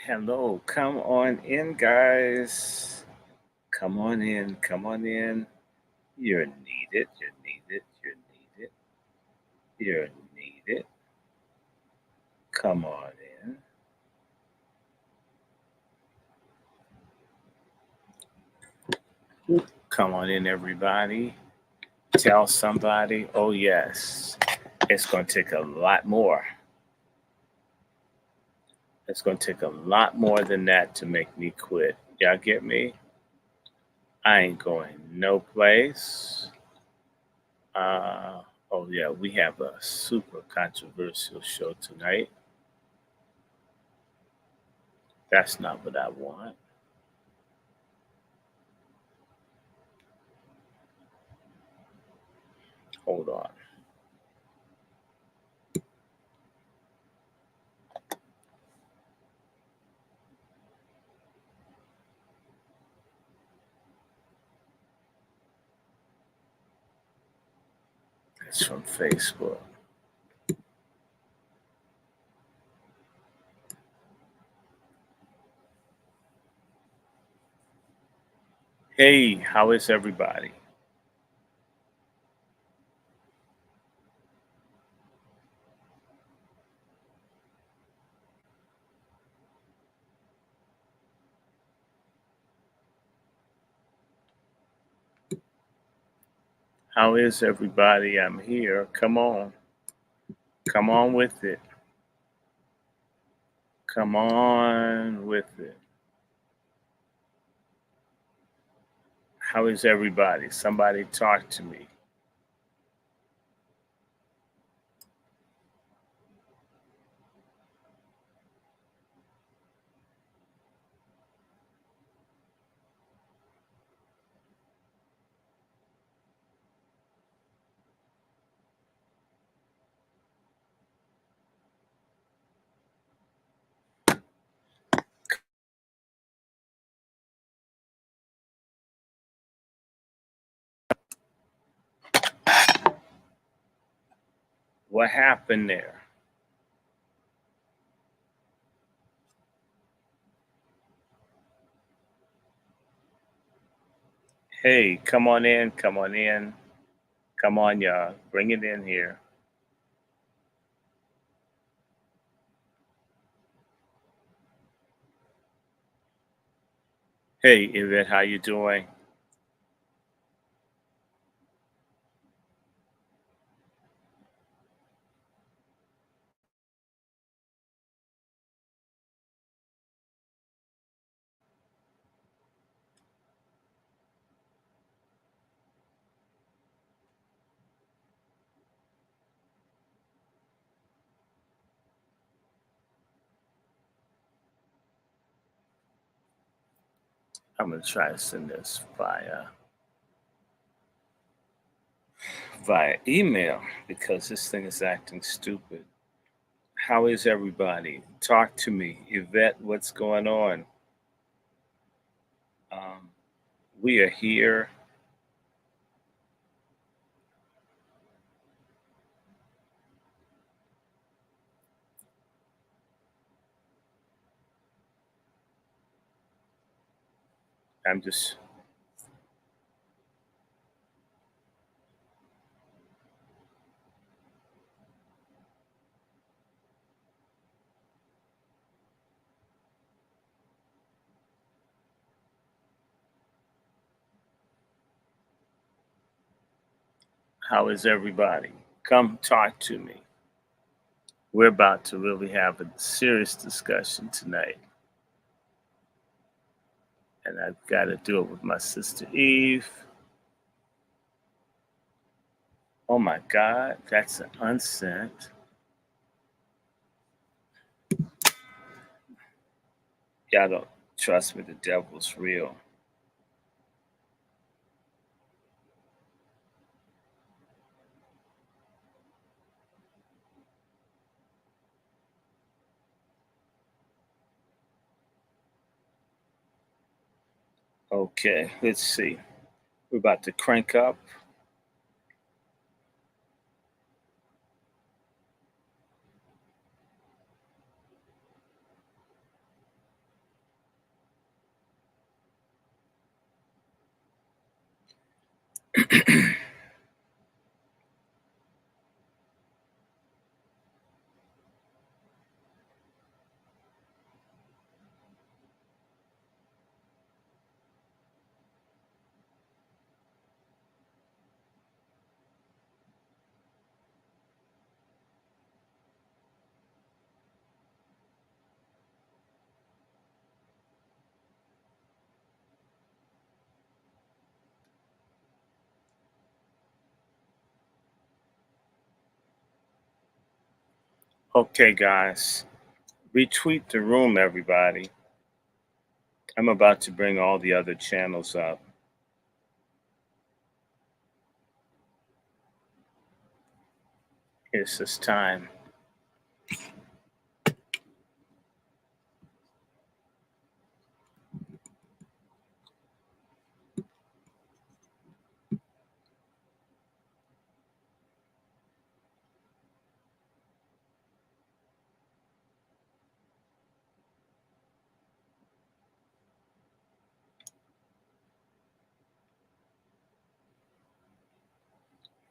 Hello, come on in, guys. Come on in, come on in. You're needed, you're needed, you're needed, you're needed. Come on in. Come on in, everybody. Tell somebody, oh, yes, it's going to take a lot more. It's going to take a lot more than that to make me quit. Y'all get me? I ain't going no place. Uh, oh, yeah, we have a super controversial show tonight. That's not what I want. Hold on. It's from Facebook. Hey, how is everybody? How is everybody? I'm here. Come on. Come on with it. Come on with it. How is everybody? Somebody talk to me. What happened there? Hey, come on in. Come on in. Come on, y'all. Bring it in here. Hey, Yvette, how you doing? I'm gonna try to send this via email because this thing is acting stupid. How is everybody? Talk to me. Yvette, what's going on? Um, we are here. I'm just, how is everybody? Come talk to me. We're about to really have a serious discussion tonight. And I've got to do it with my sister Eve. Oh my God, that's an unsent. Y'all don't trust me, the devil's real. Okay, let's see. We're about to crank up. Okay, guys, retweet the room, everybody. I'm about to bring all the other channels up. It's this time.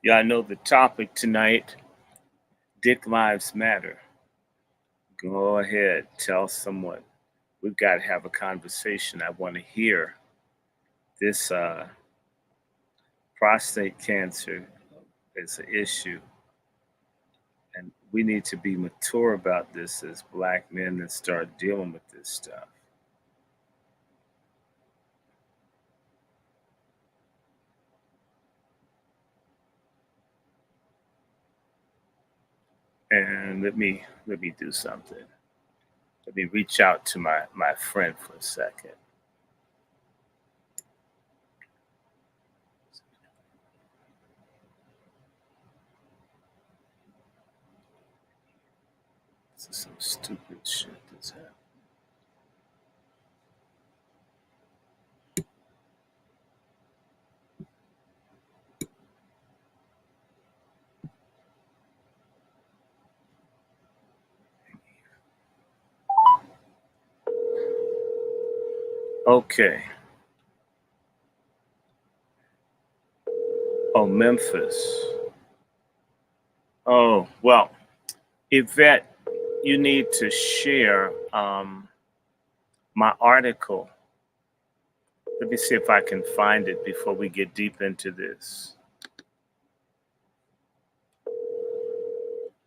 Y'all know the topic tonight, Dick Lives Matter. Go ahead, tell someone. We've got to have a conversation. I want to hear this prostate cancer is an issue. And we need to be mature about this as Black men and start dealing with this stuff. And let me do something. Let me reach out to my friend for a second. This is some stupid shit that's happening. Okay. Oh, Memphis. Oh, well, Yvette, you need to share my article. Let me see if I can find it before we get deep into this.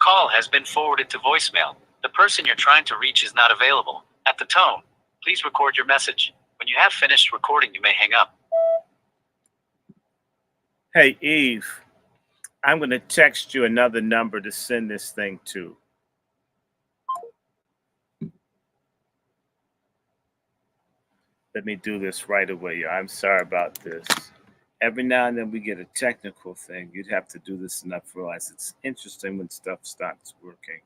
Call has been forwarded to voicemail. The person you're trying to reach is not available. At the tone, please record your message. When you have finished recording, you may hang up. Hey, Eve, I'm going to text you another number to send this thing to. Let me do this right away. I'm sorry about this. Every now and then we get a technical thing. You'd have to do this enough to realize it's interesting when stuff stops working.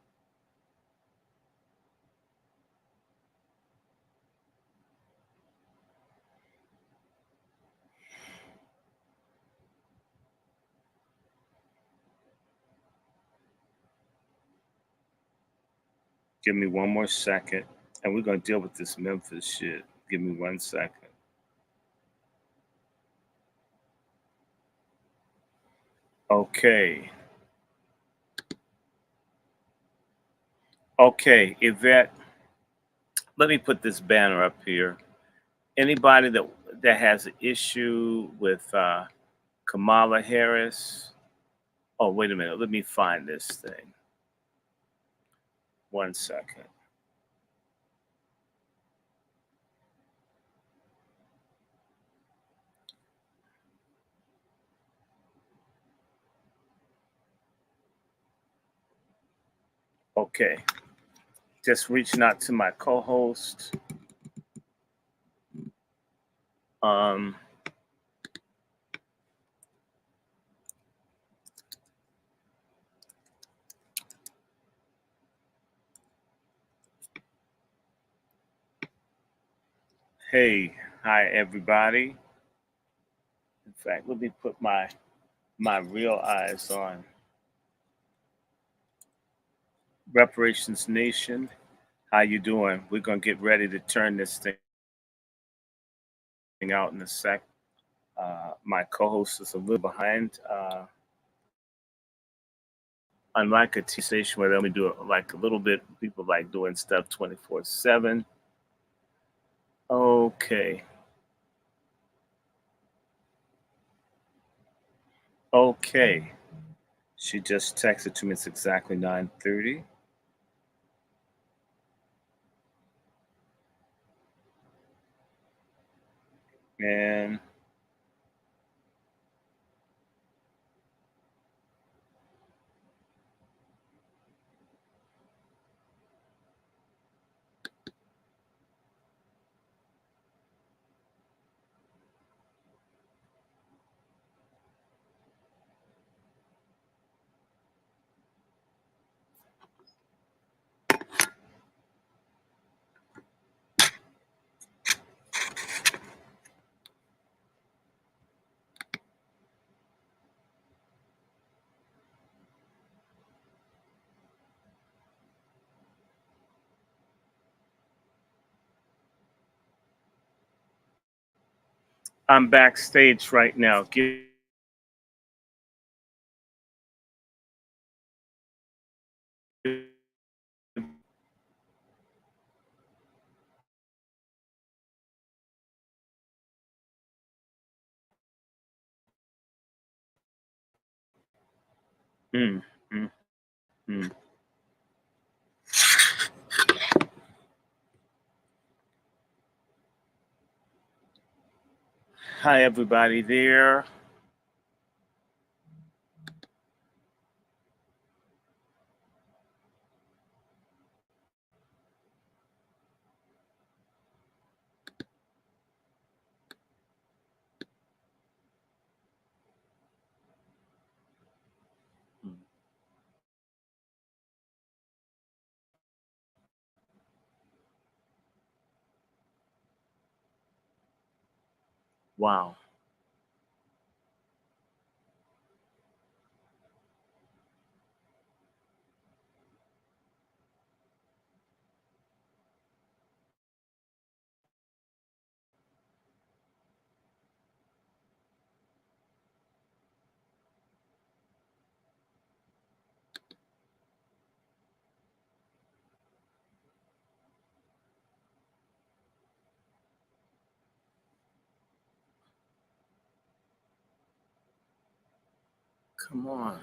Give me one more second, and we're going to deal with this Memphis shit. Give me 1 second. Okay. Okay, Yvette, let me put this banner up here. Anybody that has an issue with Kamala Harris. Oh, wait a minute. Let me find this thing. 1 second. Okay. Just reaching out to my co-host. Hey, hi everybody. In fact, let me put my real eyes on. Reparations Nation, how you doing? We're gonna get ready to turn this thing out in a sec. My co-host is a little behind. Unlike a T station where they only do it like a little bit, people like doing stuff 24/7. Okay. Okay. She just texted to me. It's exactly 9:30. And I'm backstage right now. Mm, mm, mm. Hi, everybody there. Wow. Come on.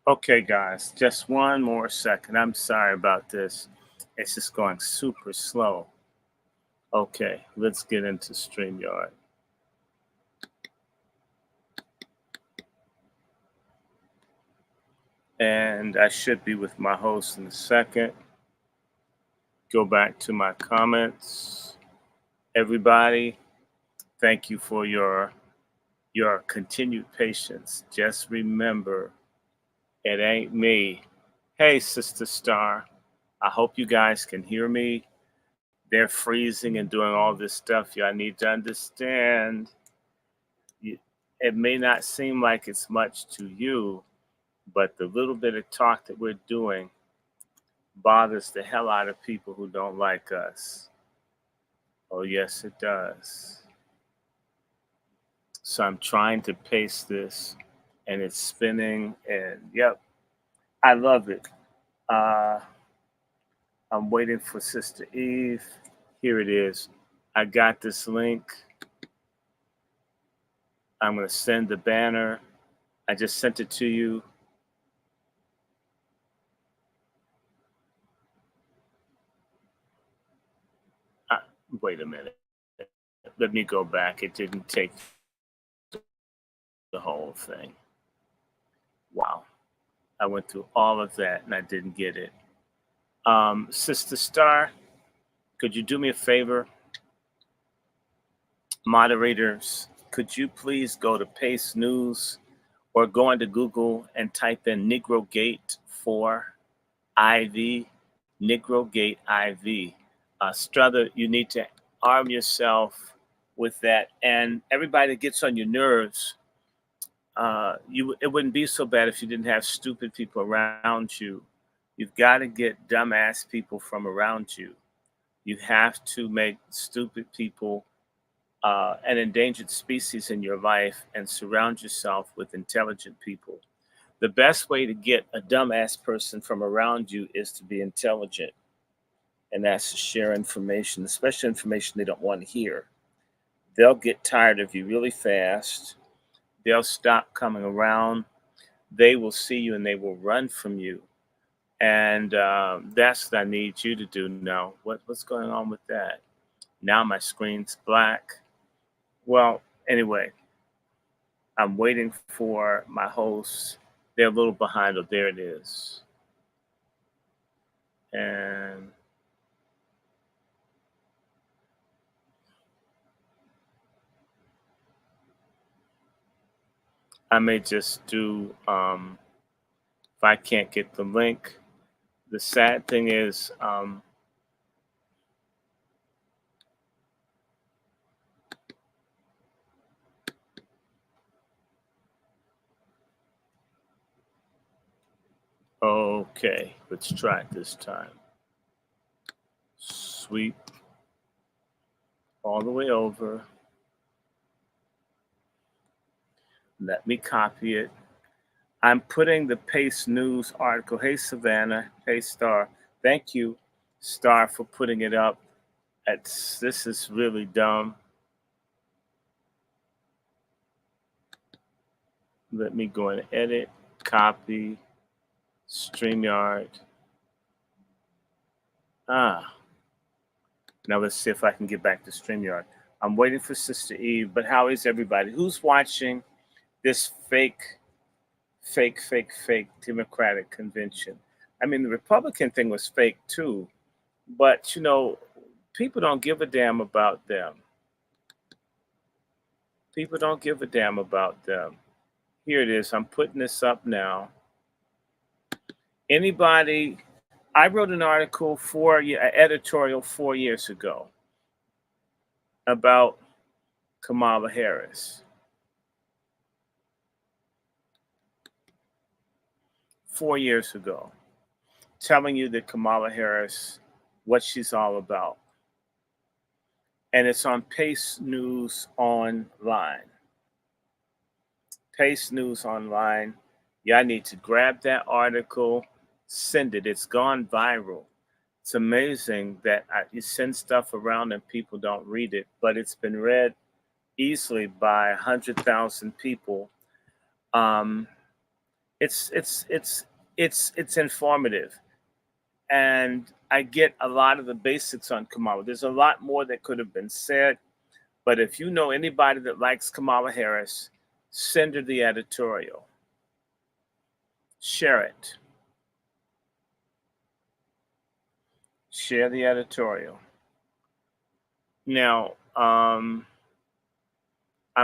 Okay, guys, just one more second. I'm sorry about this. It's just going super slow. Okay, let's get into StreamYard. And I should be with my host in a second. Go back to my comments. Everybody, thank you for your continued patience. Just remember, it ain't me. Hey, Sister Star, I hope you guys can hear me. They're freezing and doing all this stuff. Y'all need to understand. It may not seem like it's much to you, but the little bit of talk that we're doing bothers the hell out of people who don't like us. Oh, yes, it does. So I'm trying to paste this and it's spinning. And yep, I love it. Uh, I'm waiting for Sister Eve. Here it is. I got this link. I'm going to send the banner. I just sent it to you. Uh, Wait a minute. Let me go back. It didn't take the whole thing. Wow. I went through all of that and I didn't get it. Sister Star, could you do me a favor? Moderators, could you please go to Pace News or go into Google and type in Negro Gate 4 IV, Negro Gate IV. Struther, you need to arm yourself with that. And everybody that gets on your nerves, it wouldn't be so bad if you didn't have stupid people around you. You've got to get dumbass people from around you. You have to make stupid people an endangered species in your life and surround yourself with intelligent people. The best way to get a dumbass person from around you is to be intelligent, and that's to share information, especially information they don't want to hear. They'll get tired of you really fast. They'll stop coming around. They will see you and they will run from you. And that's what I need you to do now. What's going on with that? Now my screen's black. Well, anyway, I'm waiting for my host. They're a little behind. Oh, there it is. And I may just do, if I can't get the link, the sad thing is, okay, let's try it this time. Sweep all the way over. Let me copy it. I'm putting the Pace News article. Hey, Savannah. Hey, Star. Thank you, Star, for putting it up. This is really dumb. Let me go and edit, copy, StreamYard. Now let's see if I can get back to StreamYard. I'm waiting for Sister Eve, but how is everybody? Who's watching this fake Democratic convention? I mean, the Republican thing was fake too, but people don't give a damn about them. People don't give a damn about them. Here it is. I'm putting this up now. Anybody? I wrote an article editorial 4 years ago about Kamala Harris. 4 years ago, telling you that Kamala Harris, what she's all about. And it's on Pace News Online. Pace News Online. Y'all need to grab that article, send it. It's gone viral. It's amazing that you send stuff around and people don't read it, but it's been read easily by 100,000 people. It's informative, and I get a lot of the basics on Kamala. There's a lot more that could have been said, but if you know anybody that likes Kamala Harris, send her the editorial. Share it. Share the editorial. Now, I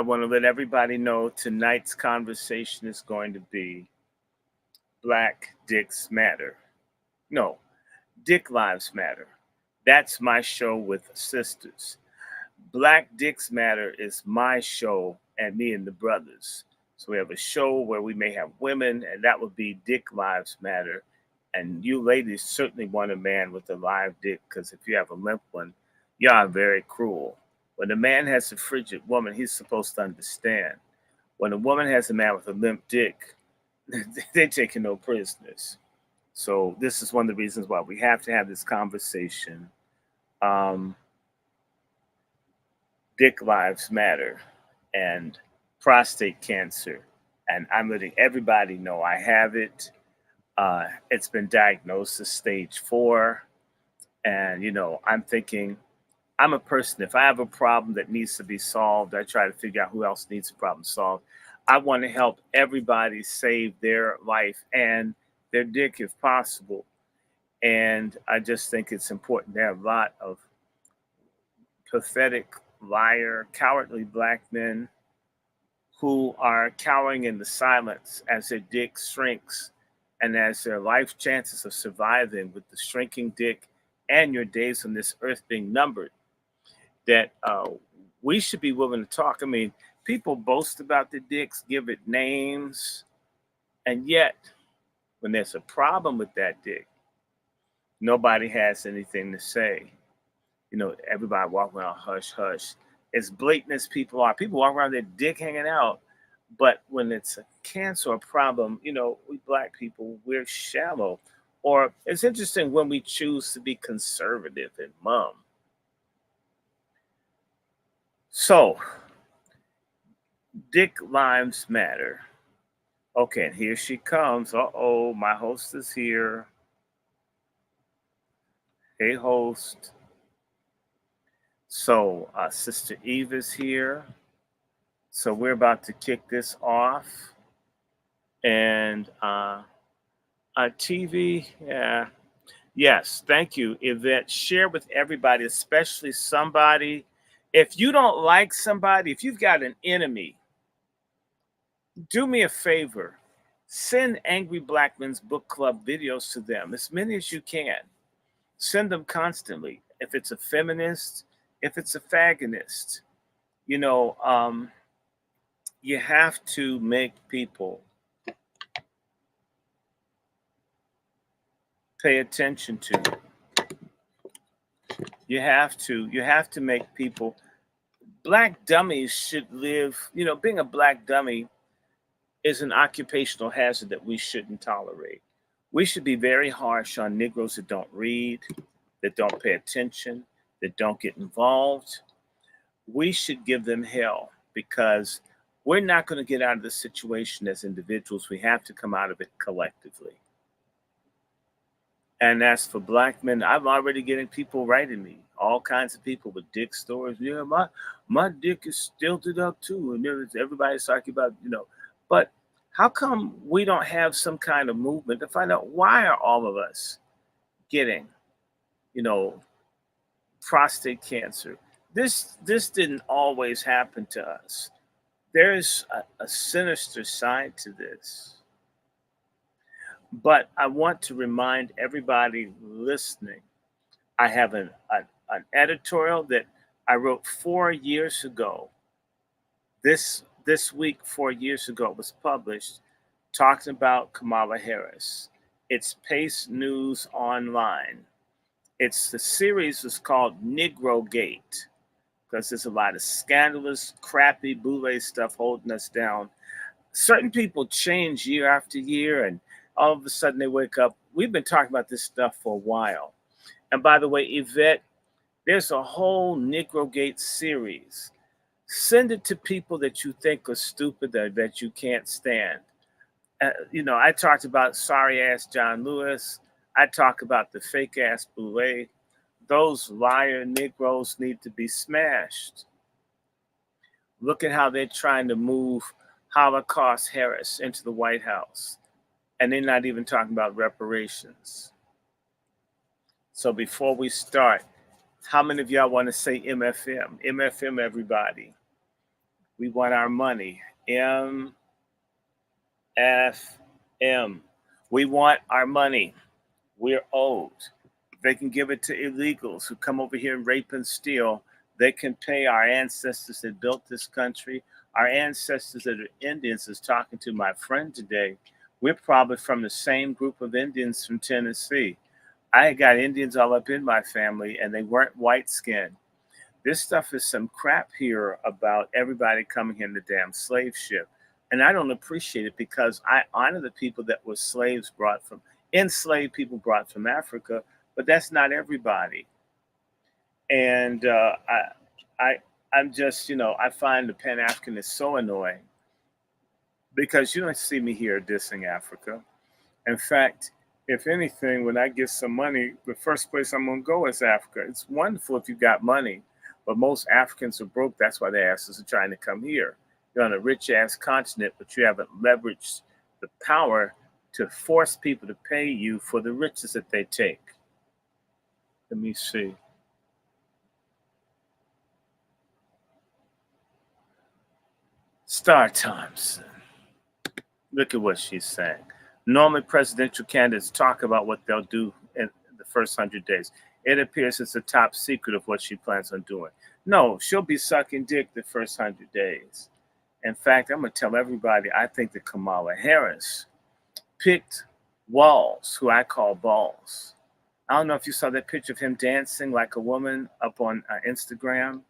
want to let everybody know tonight's conversation is going to be Black Dicks Matter. No, Dick Lives Matter. That's my show with sisters. Black Dicks Matter is my show and me and the brothers. So we have a show where we may have women, and that would be Dick Lives Matter. And you ladies certainly want a man with a live dick, because if you have a limp one, you are very cruel. When a man has a frigid woman, he's supposed to understand. When a woman has a man with a limp dick, they're taking no prisoners. So this is one of the reasons why we have to have this conversation. Dick Lives Matter and prostate cancer. And I'm letting everybody know I have it. It's been diagnosed as stage 4. And, I'm thinking, I'm a person, if I have a problem that needs to be solved, I try to figure out who else needs a problem solved. I want to help everybody save their life and their dick if possible. And I just think it's important to have a lot of pathetic, liar, cowardly black men who are cowering in the silence as their dick shrinks and as their life chances of surviving with the shrinking dick and your days on this earth being numbered, that we should be willing to talk. I mean, people boast about their dicks, give it names, and yet when there's a problem with that dick, nobody has anything to say. You know, everybody walking around hush hush. As blatant as people walk around their dick hanging out. But when it's a cancer or problem, you know, we black people, we're shallow. Or it's interesting when we choose to be conservative and mum. So, dick lives matter. Okay, and here she comes. Uh-oh, my host is here. Hey, host. So, Sister Eve is here. So we're about to kick this off. And TV, yeah. Yes, thank you, Yvette. Share with everybody, especially somebody. If you don't like somebody, if you've got an enemy, do me a favor. Send Angry Black Men's Book Club videos to them, as many as you can. Send them constantly. If it's a feminist, if it's a fagonist, you know, you have to make people pay attention to. You have to make people. Black dummies should live, you know, being a black dummy is an occupational hazard that we shouldn't tolerate. We should be very harsh on Negroes that don't read, that don't pay attention, that don't get involved. We should give them hell because we're not going to get out of this situation as individuals. We have to come out of it collectively. And as for black men, I'm already getting people writing me, all kinds of people with dick stories. Yeah, my dick is stilted up too, and everybody's talking about, you know. But how come we don't have some kind of movement to find out why are all of us getting, you know, prostate cancer? This didn't always happen to us. There's a sinister side to this. But I want to remind everybody listening, I have an editorial that I wrote 4 years ago. This week, 4 years ago, it was published talking about Kamala Harris. It's Pace News Online. The series is called Negro Gate because there's a lot of scandalous, crappy boule stuff holding us down. Certain people change year after year, and all of a sudden they wake up. We've been talking about this stuff for a while. And by the way, Yvette, there's a whole Negro Gate series. Send it to people that you think are stupid, that you can't stand. You know, I talked about sorry ass John Lewis. I talk about the fake ass Boule. Those liar Negroes need to be smashed. Look at how they're trying to move Holocaust Harris into the White House. And they're not even talking about reparations. So before we start, how many of y'all want to say MFM? MFM, everybody. We want our money. MFM. We want our money. We're owed. They can give it to illegals who come over here and rape and steal. They can pay our ancestors that built this country. Our ancestors that are Indians is talking to my friend today. We're probably from the same group of Indians from Tennessee. I got Indians all up in my family, and they weren't white skinned. This stuff is some crap here about everybody coming in the damn slave ship. And I don't appreciate it because I honor the people that were enslaved people brought from Africa, but that's not everybody. And I'm just, you know, I find the Pan-Africanist so annoying because you don't see me here dissing Africa. In fact, if anything, when I get some money, the first place I'm going to go is Africa. It's wonderful if you got money, but most Africans are broke. That's why their asses are trying to come here. You're on a rich-ass continent, but you haven't leveraged the power to force people to pay you for the riches that they take. Let me see. Star Thompson. Look at what she's saying. Normally, presidential candidates talk about what they'll do in the first 100 days. It appears it's a top secret of what she plans on doing. No, she'll be sucking dick the first 100 days. In fact, I'm going to tell everybody I think that Kamala Harris picked Walls, who I call balls. I don't know if you saw that picture of him dancing like a woman up on Instagram.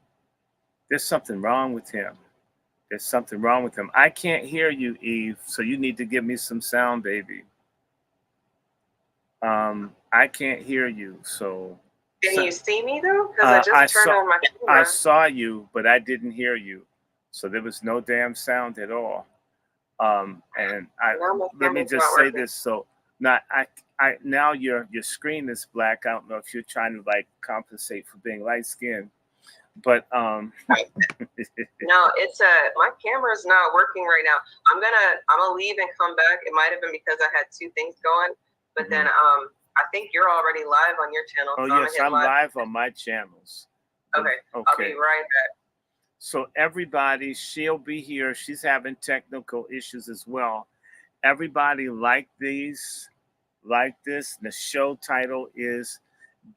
There's something wrong with him. There's something wrong with him. I can't hear you, Eve, so you need to give me some sound, baby. I can't hear you, so. Can you see me though? Because I just turned on my camera. I saw you, but I didn't hear you, so there was no damn sound at all. And let me just say this. So now now your screen is black. I don't know if you're trying to like compensate for being light skinned. But no, it's my camera's not working right now. I'm gonna leave and come back. It might have been because I had two things going, but then I think you're already live on your channel. Oh yes, I'm live on my channels. Okay, I'll be right back. So everybody, she'll be here. She's having technical issues as well. Everybody like this. The show title is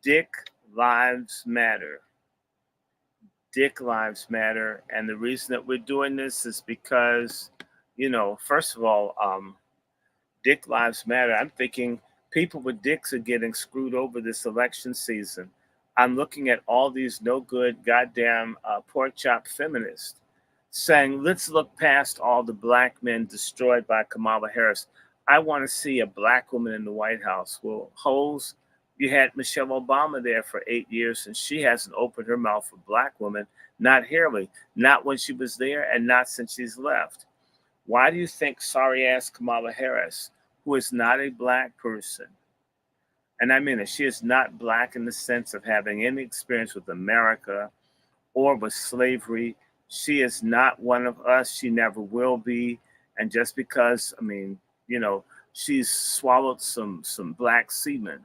Dick Lives Matter. Dick Lives Matter. And the reason that we're doing this is because, first of all, Dick Lives Matter. I'm thinking people with dicks are getting screwed over this election season. I'm looking at all these no good goddamn pork chop feminists saying, let's look past all the black men destroyed by Kamala Harris. I want to see a black woman in the White House. Well, hoes, you had Michelle Obama there for 8 years, and she hasn't opened her mouth for black women, not Hillary, not when she was there, and not since she's left. Why do you think sorry-ass Kamala Harris, who is not a black person, and I mean it, she is not black in the sense of having any experience with America or with slavery. She is not one of us. She never will be. And just because, she's swallowed some black semen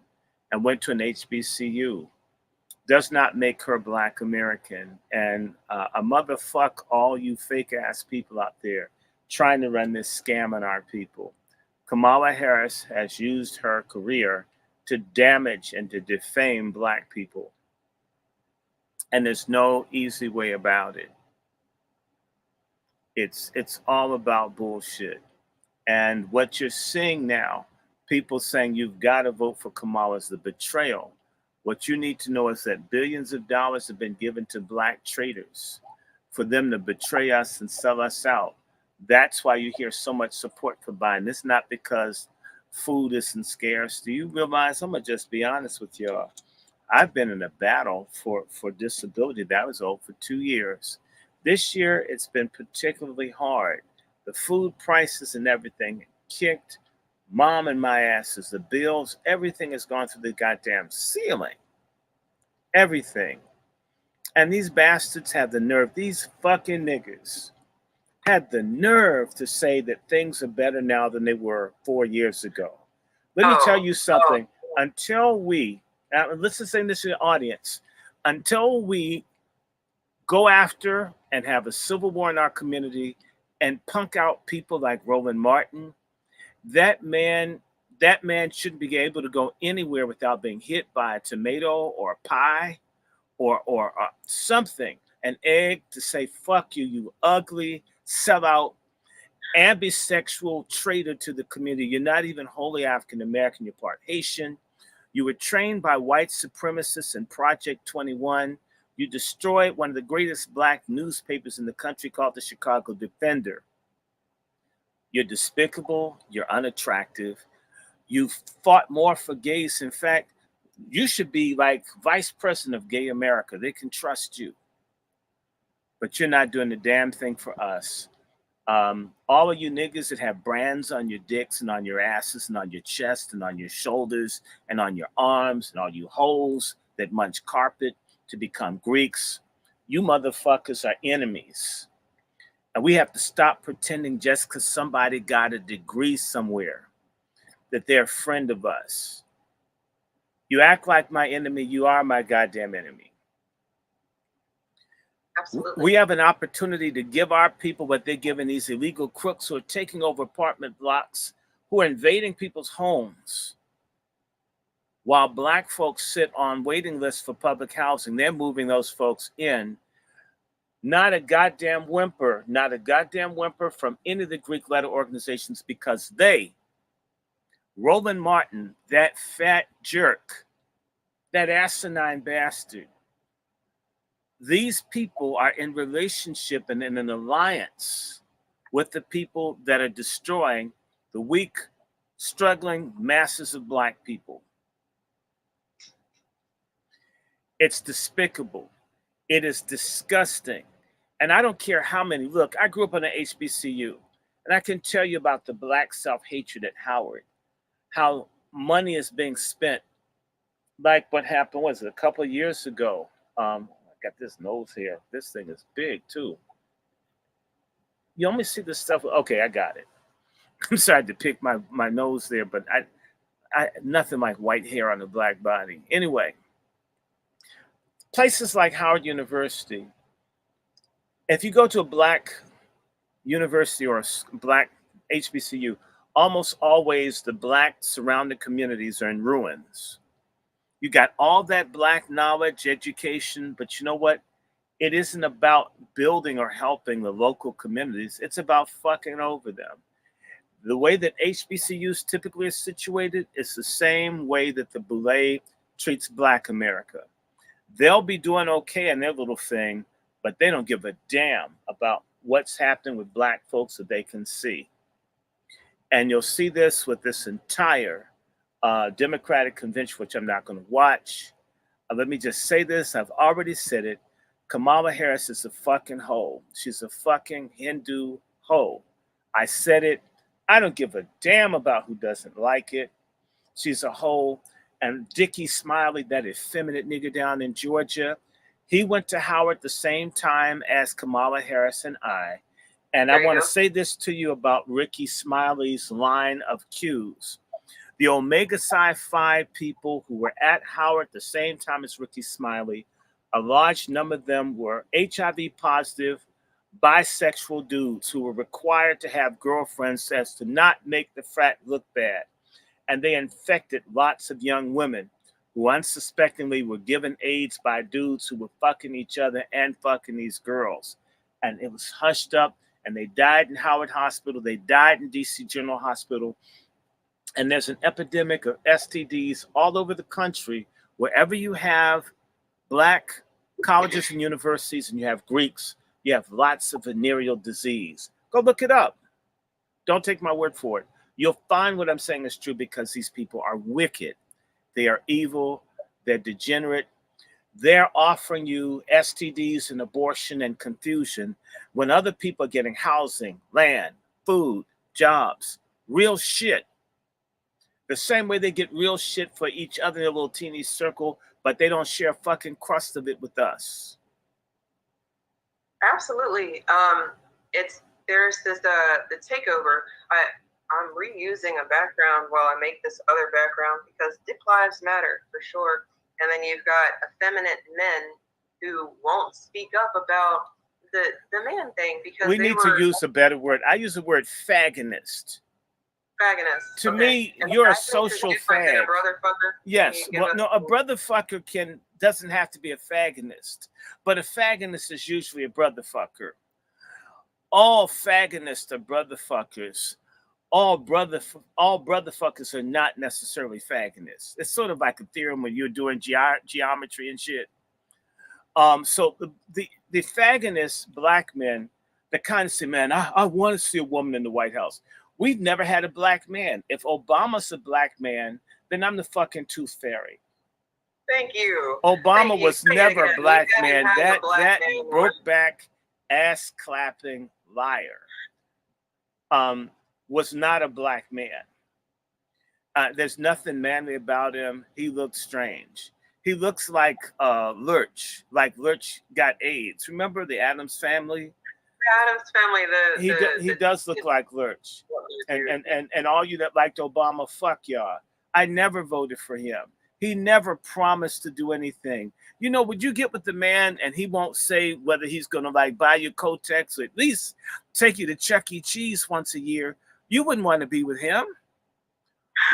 and went to an HBCU does not make her Black American. And a motherfuck all you fake ass people out there trying to run this scam on our people. Kamala Harris has used her career to damage and to defame black people. And there's no easy way about it. It's all about bullshit. And what you're seeing now, people saying you've got to vote for Kamala, is the betrayal. What you need to know is that billions of dollars have been given to black traders for them to betray us and sell us out. That's why you hear so much support for Biden. It's not because food isn't scarce. Do you realize, I'm going to just be honest with y'all, I've been in a battle for disability that was over for 2 years. This year, it's been particularly hard. The food prices and everything kicked mom and my asses. The bills, everything has gone through the goddamn ceiling. Everything. And these bastards have the nerve, these fucking niggas had the nerve to say that things are better now than they were 4 years ago. Let me tell you something. Until we, let's just say this to the audience, until we go after and have a civil war in our community and punk out people like Roland Martin, that man shouldn't be able to go anywhere without being hit by a tomato or a pie or something, an egg, to say, fuck you, you ugly, sellout, ambisexual traitor to the community. You're not even wholly African-American, you're part Haitian. You were trained by white supremacists in Project 21. You destroyed one of the greatest black newspapers in the country called the Chicago Defender. You're despicable. You're unattractive. You fought more for gays. In fact, you should be like vice president of Gay America. They can trust you. But you're not doing the damn thing for us. All of you niggas that have brands on your dicks and on your asses and on your chest and on your shoulders and on your arms, and all you hoes that munch carpet to become Greeks, you motherfuckers are enemies. And we have to stop pretending just because somebody got a degree somewhere that they're a friend of us. You act like my enemy, you are my goddamn enemy. Absolutely. We have an opportunity to give our people what they're giving these illegal crooks who are taking over apartment blocks, who are invading people's homes. While black folks sit on waiting lists for public housing, they're moving those folks in. Not a goddamn whimper from any of the Greek letter organizations, because they, Roland Martin, that fat jerk, that asinine bastard, these people are in relationship and in an alliance with the people that are destroying the weak, struggling masses of black people. It's despicable. It is disgusting. And I don't care how many. Look, I grew up in an HBCU, and I can tell you about the black self-hatred at Howard, how money is being spent. Like what happened, was it a couple of years ago? I got this nose here. This thing is big, too. You only see this stuff. Okay, I got it. I'm sorry to pick my nose there, but I nothing like white hair on a black body. Anyway, places like Howard University, if you go to a black university or a black HBCU, almost always the black surrounding communities are in ruins. You got all that black knowledge, education, but you know what? It isn't about building or helping the local communities. It's about fucking over them. The way that HBCUs typically are situated is the same way that the Boule treats Black America. They'll be doing okay in their little thing, but they don't give a damn about what's happening with black folks that they can see. And you'll see this with this entire Democratic convention, which I'm not going to watch. Let me just say this. I've already said it. Kamala Harris is a fucking hoe. She's a fucking Hindu hoe. I said it. I don't give a damn about who doesn't like it. She's a hoe. And Dickie Smiley, that effeminate nigga down in Georgia, he went to Howard the same time as Kamala Harris and I. And I want to say this to you about Ricky Smiley's line of cues. The Omega Psi Phi people who were at Howard the same time as Ricky Smiley, a large number of them were HIV positive, bisexual dudes who were required to have girlfriends as to not make the frat look bad. And they infected lots of young women who unsuspectingly were given AIDS by dudes who were fucking each other and fucking these girls. And it was hushed up, and they died in Howard Hospital. They died in DC General Hospital. And there's an epidemic of STDs all over the country. Wherever you have black colleges and universities and you have Greeks, you have lots of venereal disease. Go look it up. Don't take my word for it. You'll find what I'm saying is true, because these people are wicked. They are evil. They're degenerate. They're offering you STDs and abortion and confusion when other people are getting housing, land, food, jobs, real shit. The same way they get real shit for each other in a little teeny circle, but they don't share a fucking crust of it with us. Absolutely. There's this the takeover. I'm reusing a background while I make this other background because Dick Lives Matter for sure. And then you've got effeminate men who won't speak up about the man thing because we need to use a better word. I use the word fagonist. Fagonist. To me, you're a social fag. A brother fucker? Yes. Well, no, a brother fucker doesn't have to be a fagonist, but a fagonist is usually a brother fucker. All fagonists are brother fuckers. All brother fuckers are not necessarily fagonists. It's sort of like a theorem when you're doing geometry and shit. So the fagonist black men, that kind of say, man, I want to see a woman in the White House. We've never had a black man. If Obama's a black man, then I'm the fucking tooth fairy. Thank you. Obama was never a black man. That broke back, ass clapping liar was not a black man. There's nothing manly about him. He looks strange. He looks like Lurch got AIDS. Remember the Addams Family? The Addams Family. He does look like And all you that liked Obama, fuck y'all. I never voted for him. He never promised to do anything. You know, would you get with the man and he won't say whether he's going to like buy you Kotex or at least take you to Chuck E. Cheese once a year? You wouldn't want to be with him.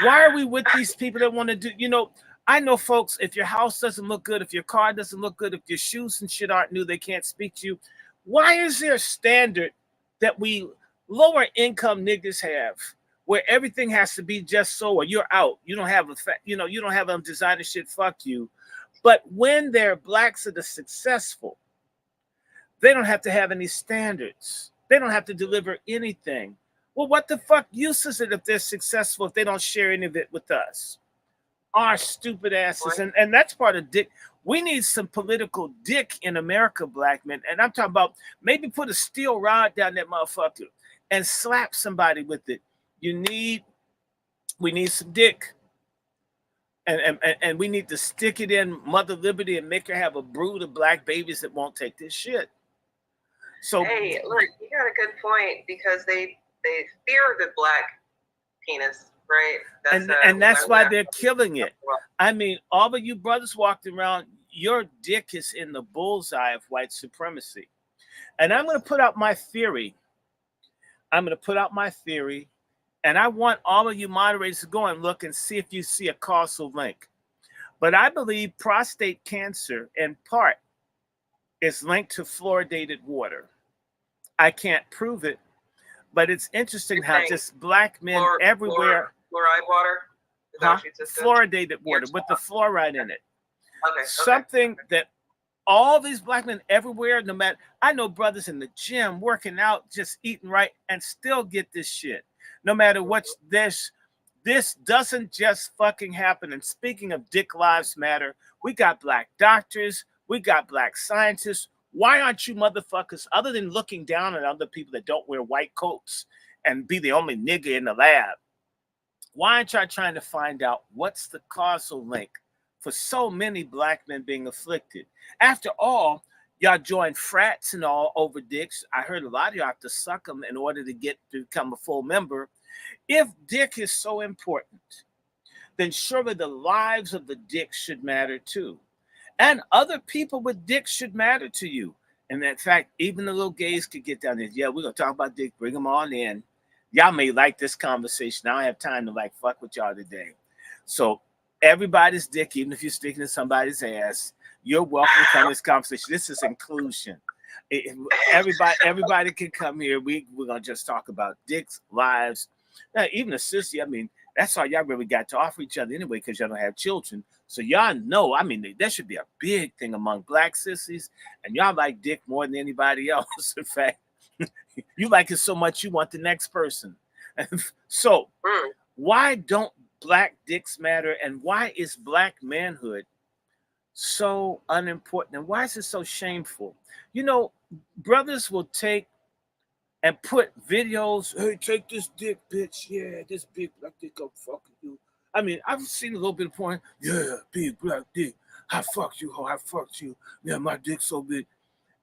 Why are we with these people that want to do, you know, I know folks, if your house doesn't look good, if your car doesn't look good, if your shoes and shit aren't new, they can't speak to you. Why is there a standard that we lower income niggas have where everything has to be just so or you're out? You don't have you don't have them designer shit, fuck you. But when they're blacks that are successful, they don't have to have any standards. They don't have to deliver anything. Well, what the fuck use is it if they're successful if they don't share any of it with us? Our stupid asses. And that's part of dick. We need some political dick in America, black men. And I'm talking about maybe put a steel rod down that motherfucker and slap somebody with it. We need some dick. And we need to stick it in Mother Liberty and make her have a brood of black babies that won't take this shit. So hey, look, you got a good point because they fear the black penis, right? That's why they're killing it. I mean, all of you brothers walked around, your dick is in the bullseye of white supremacy. And I'm going to put out my theory. And I want all of you moderators to go and look and see if you see a causal link. But I believe prostate cancer, in part, is linked to fluoridated water. I can't prove it, but it's interesting how just black men everywhere. Fluoride water? Fluoridated water with the fluoride in it. Okay. Something that all these black men everywhere, no matter, I know brothers in the gym working out, just eating right, and still get this shit. No matter what, this doesn't just fucking happen. And speaking of Dick Lives Matter, we got black doctors, we got black scientists. Why aren't you motherfuckers, other than looking down at other people that don't wear white coats and be the only nigga in the lab, why aren't y'all trying to find out what's the causal link for so many black men being afflicted? After all, y'all join frats and all over dicks. I heard a lot of y'all have to suck them in order to become a full member. If dick is so important, then surely the lives of the dicks should matter too. And other people with dicks should matter to you. And in fact, even the little gays could get down there. Yeah, we're going to talk about dick. Bring them on in. Y'all may like this conversation. I don't have time to like fuck with y'all today. So everybody's dick, even if you're sticking to somebody's ass, you're welcome to come to this conversation. This is inclusion. Everybody can come here. We're gonna just talk about dicks, lives. Now, even a sissy, I mean, that's all y'all really got to offer each other anyway, because y'all don't have children. So y'all know, I mean, that should be a big thing among black sissies, and y'all like dick more than anybody else. In fact, you like it so much you want the next person. So why don't black dicks matter, and why is black manhood so unimportant, and why is it so shameful? You know, brothers will take and put videos, hey, take this dick, bitch. Yeah, this big black dick, I'm fucking you. I mean, I've seen a little bit of porn. Yeah, big black dick. I fucked you, ho. I fucked you. Yeah, my dick's so big.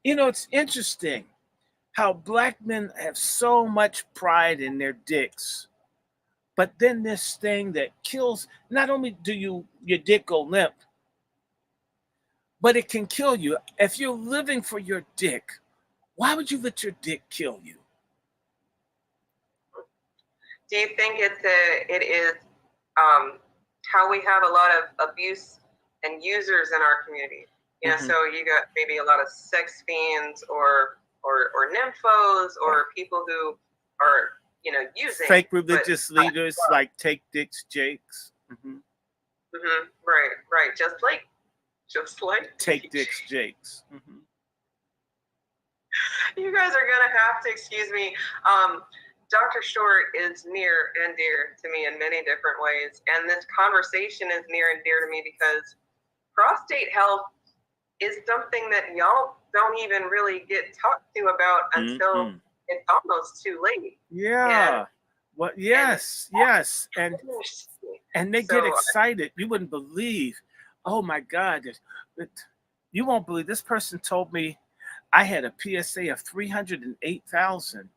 You know, it's interesting how black men have so much pride in their dicks. But then this thing that kills, not only do your dick go limp, but it can kill you. If you're living for your dick, why would you let your dick kill you? Do you think it is how we have a lot of abuse and users in our community? You know, so you got maybe a lot of sex fiends or nymphos or people who are, you know, using fake religious leaders like Take Dicks Jakes. Right. Just like Take Dicks Jakes. You guys are gonna have to excuse me. Dr. Short is near and dear to me in many different ways, and this conversation is near and dear to me because prostate health is something that y'all don't even really get talked to about until it's almost too late. Yeah. Well, yes. And they get excited. You wouldn't believe. Oh my God. You won't believe. This person told me I had a PSA of 308,000.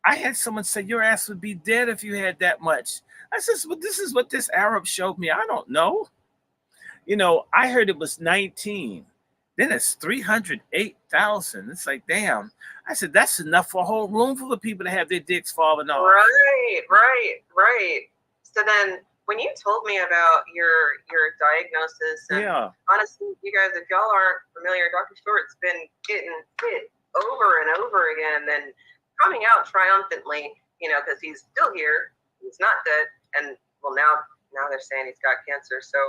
I had someone say your ass would be dead if you had that much. I said, well, this is what this Arab showed me. I don't know. I heard it was 19. Then it's 308,000. It's like, damn. I said, that's enough for a whole room full of people to have their dicks falling off. Right. So then when you told me about your diagnosis, and honestly, you guys, if y'all aren't familiar, Dr. Short's been getting hit over and over again, and then coming out triumphantly, because he's still here, he's not dead, and well, now they're saying he's got cancer. So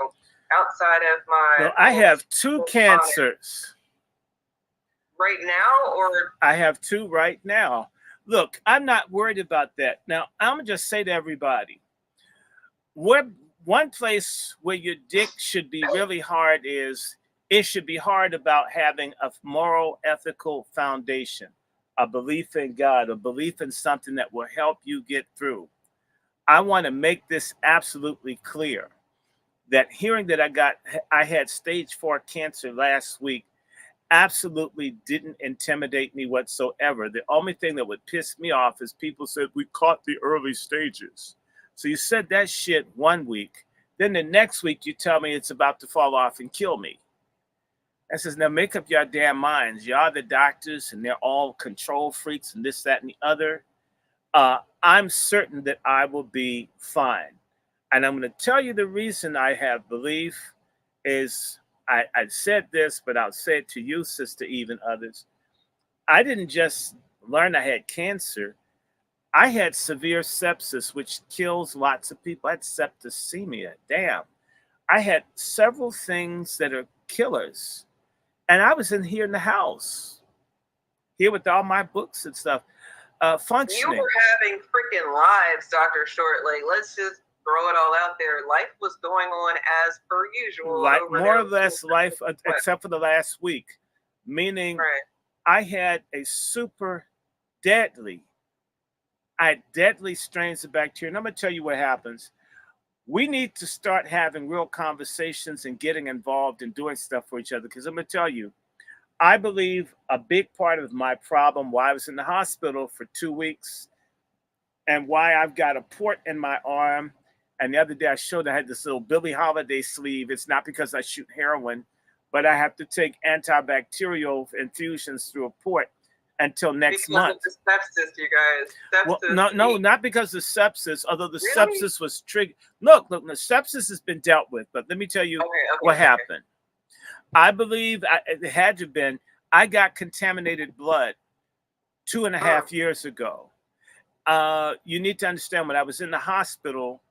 outside of my, I have 2 cancers right now, or I have 2 right now. Look, I'm not worried about that. Now, I'm gonna just say to everybody, one place where your dick should be really hard is it should be hard about having a moral, ethical foundation, a belief in God, a belief in something that will help you get through. I want to make this absolutely clear that hearing that I had stage 4 cancer last week absolutely didn't intimidate me whatsoever. The only thing that would piss me off is people said we caught the early stages. So you said that shit one week, then the next week you tell me it's about to fall off and kill me. I says, now make up your damn minds. Y'all the doctors and they're all control freaks and this, that, and the other. I'm certain that I will be fine. And I'm going to tell you the reason I have belief is I said this, but I'll say it to you, Sister Eve, and others. I didn't just learn I had cancer. I had severe sepsis, which kills lots of people. I had septicemia. Damn. I had several things that are killers. And I was in here in the house, here with all my books and stuff, functioning. You were having freaking lives, Dr. Short. Like, let's just throw it all out there. Life was going on as per usual. Like more or less life, except for the last week. Meaning I had a super deadly strains of bacteria. And I'm going to tell you what happens. We need to start having real conversations and getting involved and doing stuff for each other. Because I'm going to tell you, I believe a big part of my problem, why I was in the hospital for 2 weeks and why I've got a port in my arm. And the other day I showed I had this little Billie Holiday sleeve. It's not because I shoot heroin, but I have to take antibacterial infusions through a port until next month. Because of the sepsis, you guys. Sepsis. Well, no, not because of sepsis, although the sepsis was triggered. Look, the sepsis has been dealt with, but let me tell you what happened. I believe it had to have been, I got contaminated blood 2.5 years ago. You need to understand, when I was in the hospital,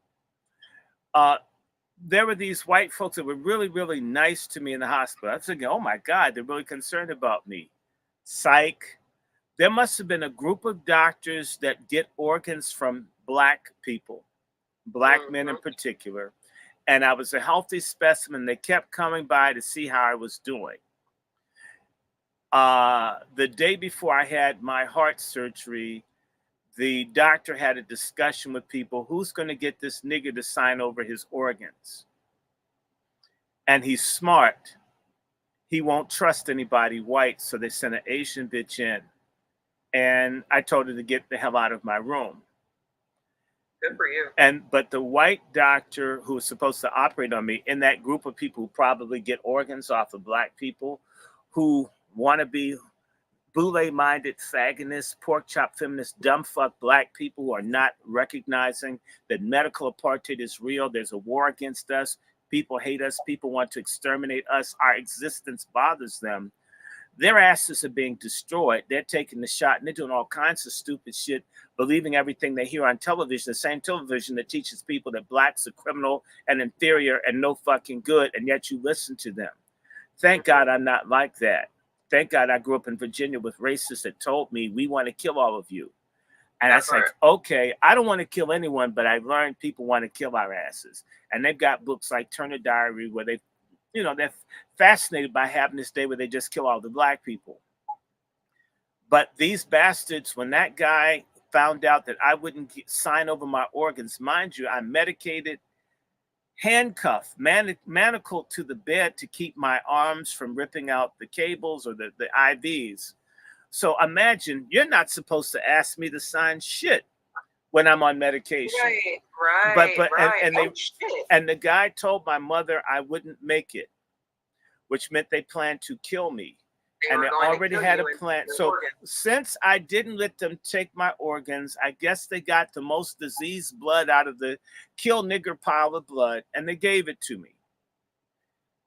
there were these white folks that were really, really nice to me in the hospital. I was thinking, oh my God, they're really concerned about me. Psych. There must have been a group of doctors that get organs from Black people, Black men in particular. And I was a healthy specimen. They kept coming by to see how I was doing. The day before I had my heart surgery, the doctor had a discussion with people, who's going to get this nigger to sign over his organs? And he's smart. He won't trust anybody white, so they sent an Asian bitch in. And I told her to get the hell out of my room. Good for you. But the white doctor who was supposed to operate on me, in that group of people who probably get organs off of Black people, who want to be boule-minded, fagonist, pork chop feminist, dumb fuck Black people who are not recognizing that medical apartheid is real. There's a war against us. People hate us. People want to exterminate us. Our existence bothers them. Their asses are being destroyed. They're taking the shot and they're doing all kinds of stupid shit, believing everything they hear on television, the same television that teaches people that Blacks are criminal and inferior and no fucking good, and yet you listen to them. Thank God I'm not like that. Thank God I grew up in Virginia with racists that told me, we want to kill all of you. And I was like, okay, I don't want to kill anyone, but I learned people want to kill our asses. And they've got books like Turner Diary where they, they're fascinated by having this day where they just kill all the Black people. But these bastards, when that guy found out that I wouldn't sign over my organs, mind you, I'm medicated, handcuffed, manacled to the bed to keep my arms from ripping out the cables or the IVs. So imagine, you're not supposed to ask me to sign shit. when I'm on medication. And the guy told my mother I wouldn't make it, which meant they planned to kill me. And they already had a plan. So since I didn't let them take my organs, I guess they got the most diseased blood out of the kill nigger pile of blood, and they gave it to me.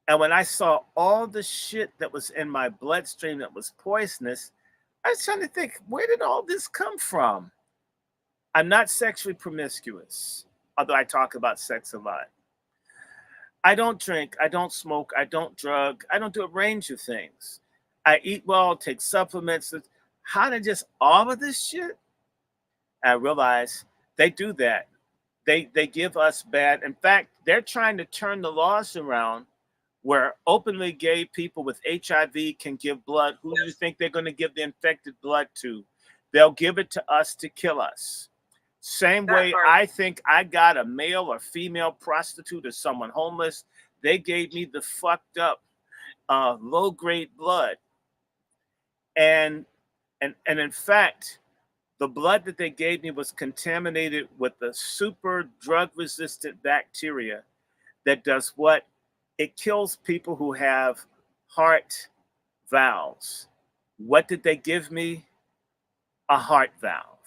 And when I saw all the shit that was in my bloodstream that was poisonous, I was trying to think, where did all this come from? I'm not sexually promiscuous, although I talk about sex a lot. I don't drink, I don't smoke, I don't drug, I don't do a range of things. I eat well, take supplements. How did just all of this shit? I realize they do that. They give us bad. In fact, they're trying to turn the laws around where openly gay people with HIV can give blood. Who do you think they're going to give the infected blood to? They'll give it to us to kill us. Same way I think I got a male or female prostitute or someone homeless. They gave me the fucked up low-grade blood. And in fact, the blood that they gave me was contaminated with the super drug-resistant bacteria that does what? It kills people who have heart valves. What did they give me? A heart valve.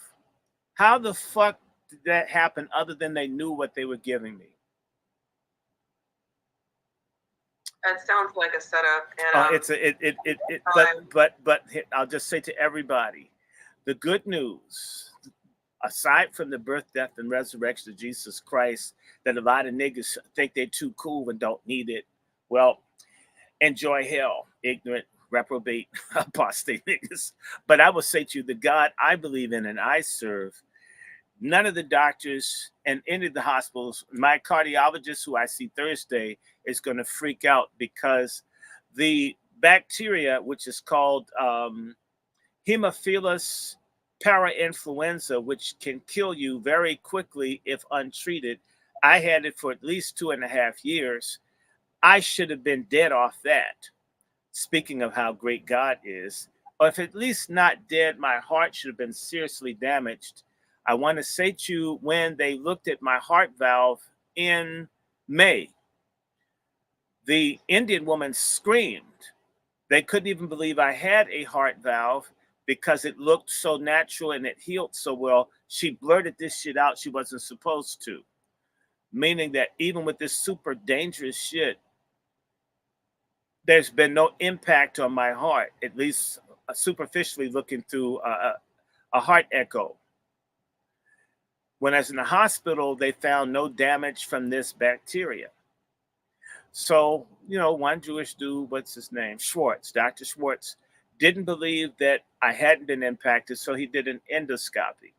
How the fuck did that happen other than they knew what they were giving me? That sounds like a setup. And but I'll just say to everybody, the good news, aside from the birth, death, and resurrection of Jesus Christ, that a lot of niggas think they're too cool and don't need it. Well, enjoy hell, ignorant, reprobate, apostate niggas. But I will say to you, the God I believe in and I serve, none of the doctors and any of the hospitals, my cardiologist who I see Thursday is going to freak out because the bacteria, which is called Haemophilus parainfluenza, which can kill you very quickly if untreated. I had it for at least 2.5 years. I should have been dead off that. Speaking of how great God is, or if at least not dead, my heart should have been seriously damaged. I want to say to you, when they looked at my heart valve in May, the Indian woman screamed. They couldn't even believe I had a heart valve because it looked so natural and it healed so well. She blurted this shit out she wasn't supposed to. Meaning that even with this super dangerous shit, there's been no impact on my heart, at least superficially looking through a heart echo. When I was in the hospital, they found no damage from this bacteria. So, one Jewish dude, what's his name? Schwartz, Dr. Schwartz, didn't believe that I hadn't been impacted, so he did an endoscopy.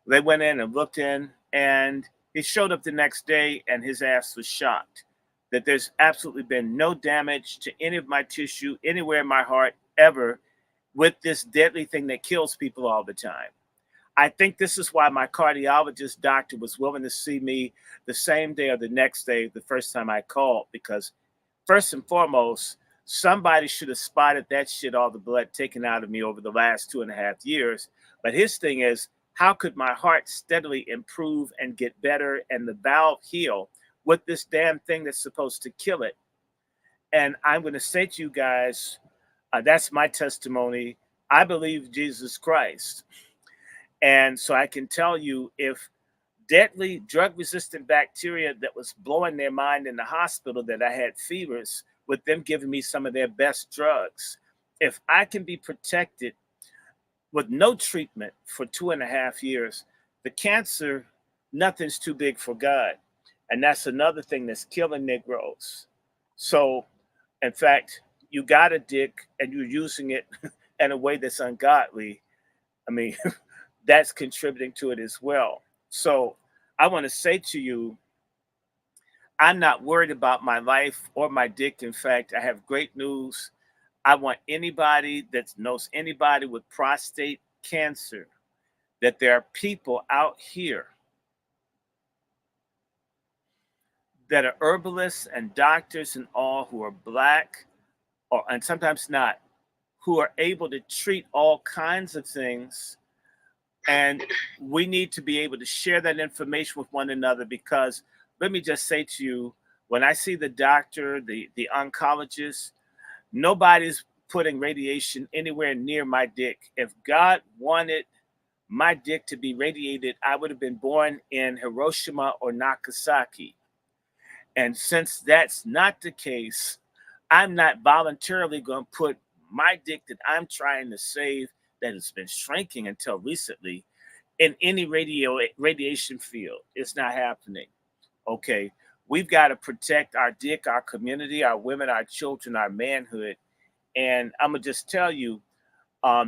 They went in and looked in, and he showed up the next day, and his ass was shocked that there's absolutely been no damage to any of my tissue anywhere in my heart ever with this deadly thing that kills people all the time. I think this is why my cardiologist doctor was willing to see me the same day or the next day, the first time I called, because first and foremost, somebody should have spotted that shit, all the blood taken out of me over the last 2.5 years. But his thing is, how could my heart steadily improve and get better and the valve heal with this damn thing that's supposed to kill it? And I'm going to say to you guys, that's my testimony. I believe Jesus Christ. And so I can tell you, if deadly drug-resistant bacteria that was blowing their mind in the hospital that I had fevers, with them giving me some of their best drugs, if I can be protected with no treatment for 2.5 years, the cancer, nothing's too big for God. And that's another thing that's killing Negroes. So, in fact, you got a dick and you're using it in a way that's ungodly. I mean, that's contributing to it as well. So I want to say to you, I'm not worried about my life or my dick. In fact, I have great news. I want anybody that knows anybody with prostate cancer, that there are people out here that are herbalists and doctors and all who are Black, and sometimes not, who are able to treat all kinds of things And we need to be able to share that information with one another, because let me just say to you, when I see the doctor, the oncologist, nobody's putting radiation anywhere near my dick. If God wanted my dick to be radiated, I would have been born in Hiroshima or Nagasaki. And since that's not the case, I'm not voluntarily going to put my dick that I'm trying to save, that has been shrinking until recently, in any radiation field. It's not happening. Okay, we've got to protect our dick, our community, our women, our children, our manhood. And I'm gonna just tell you,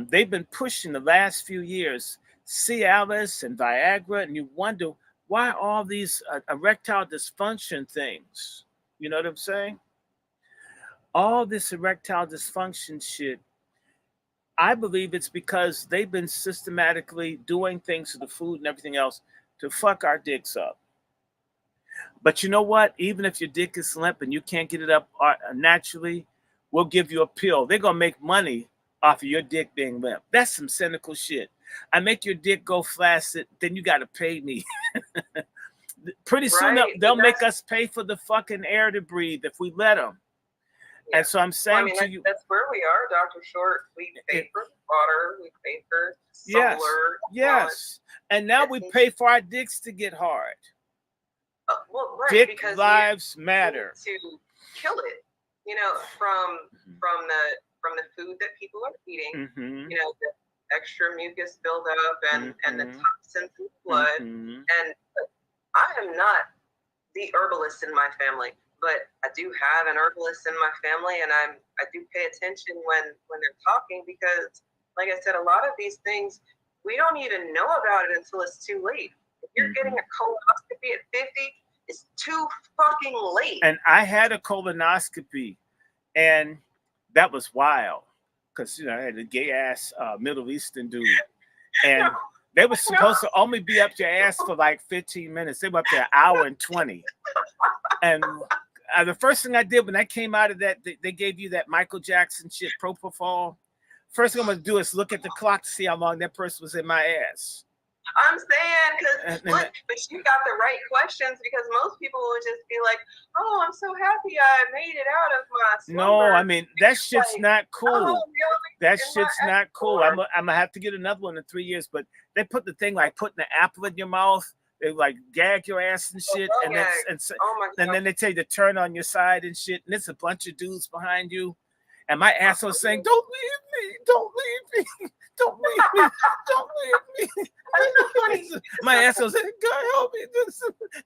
they've been pushing the last few years Cialis and Viagra, and you wonder why all these erectile dysfunction things. You know what I'm saying? All this erectile dysfunction shit, I believe it's because they've been systematically doing things to the food and everything else to fuck our dicks up. But you know what? Even if your dick is limp and you can't get it up naturally, we'll give you a pill. They're going to make money off of your dick being limp. That's some cynical shit. I make your dick go flaccid, then you got to pay me. Pretty soon they'll make us pay for the fucking air to breathe if we let them. Yeah. And so I'm saying to you, that's where we are, Dr. Short. We pay for water, we pay for solar. Yes. And now we pay for our dicks to get hard. Well, right, dick because lives matter. To kill it, you know, from the food that people are eating, you know, the extra mucus buildup and the toxins in the blood. And I am not the herbalist in my family, but I do have an herbalist in my family, and I do pay attention when they're talking, because, like I said, a lot of these things we don't even know about it until it's too late. If you're getting a colonoscopy at 50, it's too fucking late. And I had a colonoscopy, and that was wild, because, you know, I had a gay ass Middle Eastern dude, and they were supposed to only be up your ass for like 15 minutes. They were up there an hour and 20. And the first thing I did when I came out of that, they gave you that Michael Jackson shit, propofol. First thing I'm going to do is look at the clock to see how long that person was in my ass. I'm saying, because but you got the right questions, because most people would just be like, "Oh, I'm so happy I made it out of my slumber." No, I mean, that shit's not cool. Oh, really? That shit's not cool. I'm gonna have to get another one in 3 years. But they put the thing like putting an apple in your mouth. They like gag your ass and shit, and then they tell you to turn on your side and shit, and it's a bunch of dudes behind you. And my asshole saying, "Don't leave me! Don't leave me! Don't leave me! Don't leave me!" My asshole said, "God help me!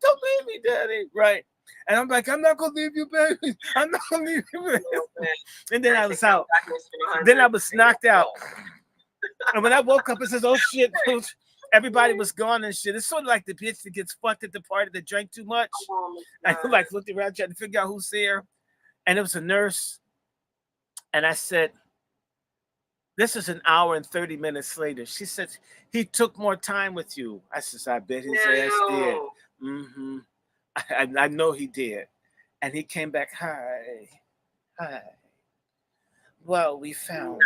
Don't leave me, Daddy!" Right? And I'm like, "I'm not gonna leave you, baby. I'm not gonna leave you, baby." And then I was out. Then I was knocked out. And when I woke up, it says, "Oh shit!" Everybody was gone and shit. It's sort of like the bitch that gets fucked at the party that drank too much. I like looked around trying to figure out who's there, and it was a nurse. And I said, "This is an hour and 30 minutes later." She said, "He took more time with you." I said, "I bet his ass did." I know he did. And he came back, "Hi. Well, we found."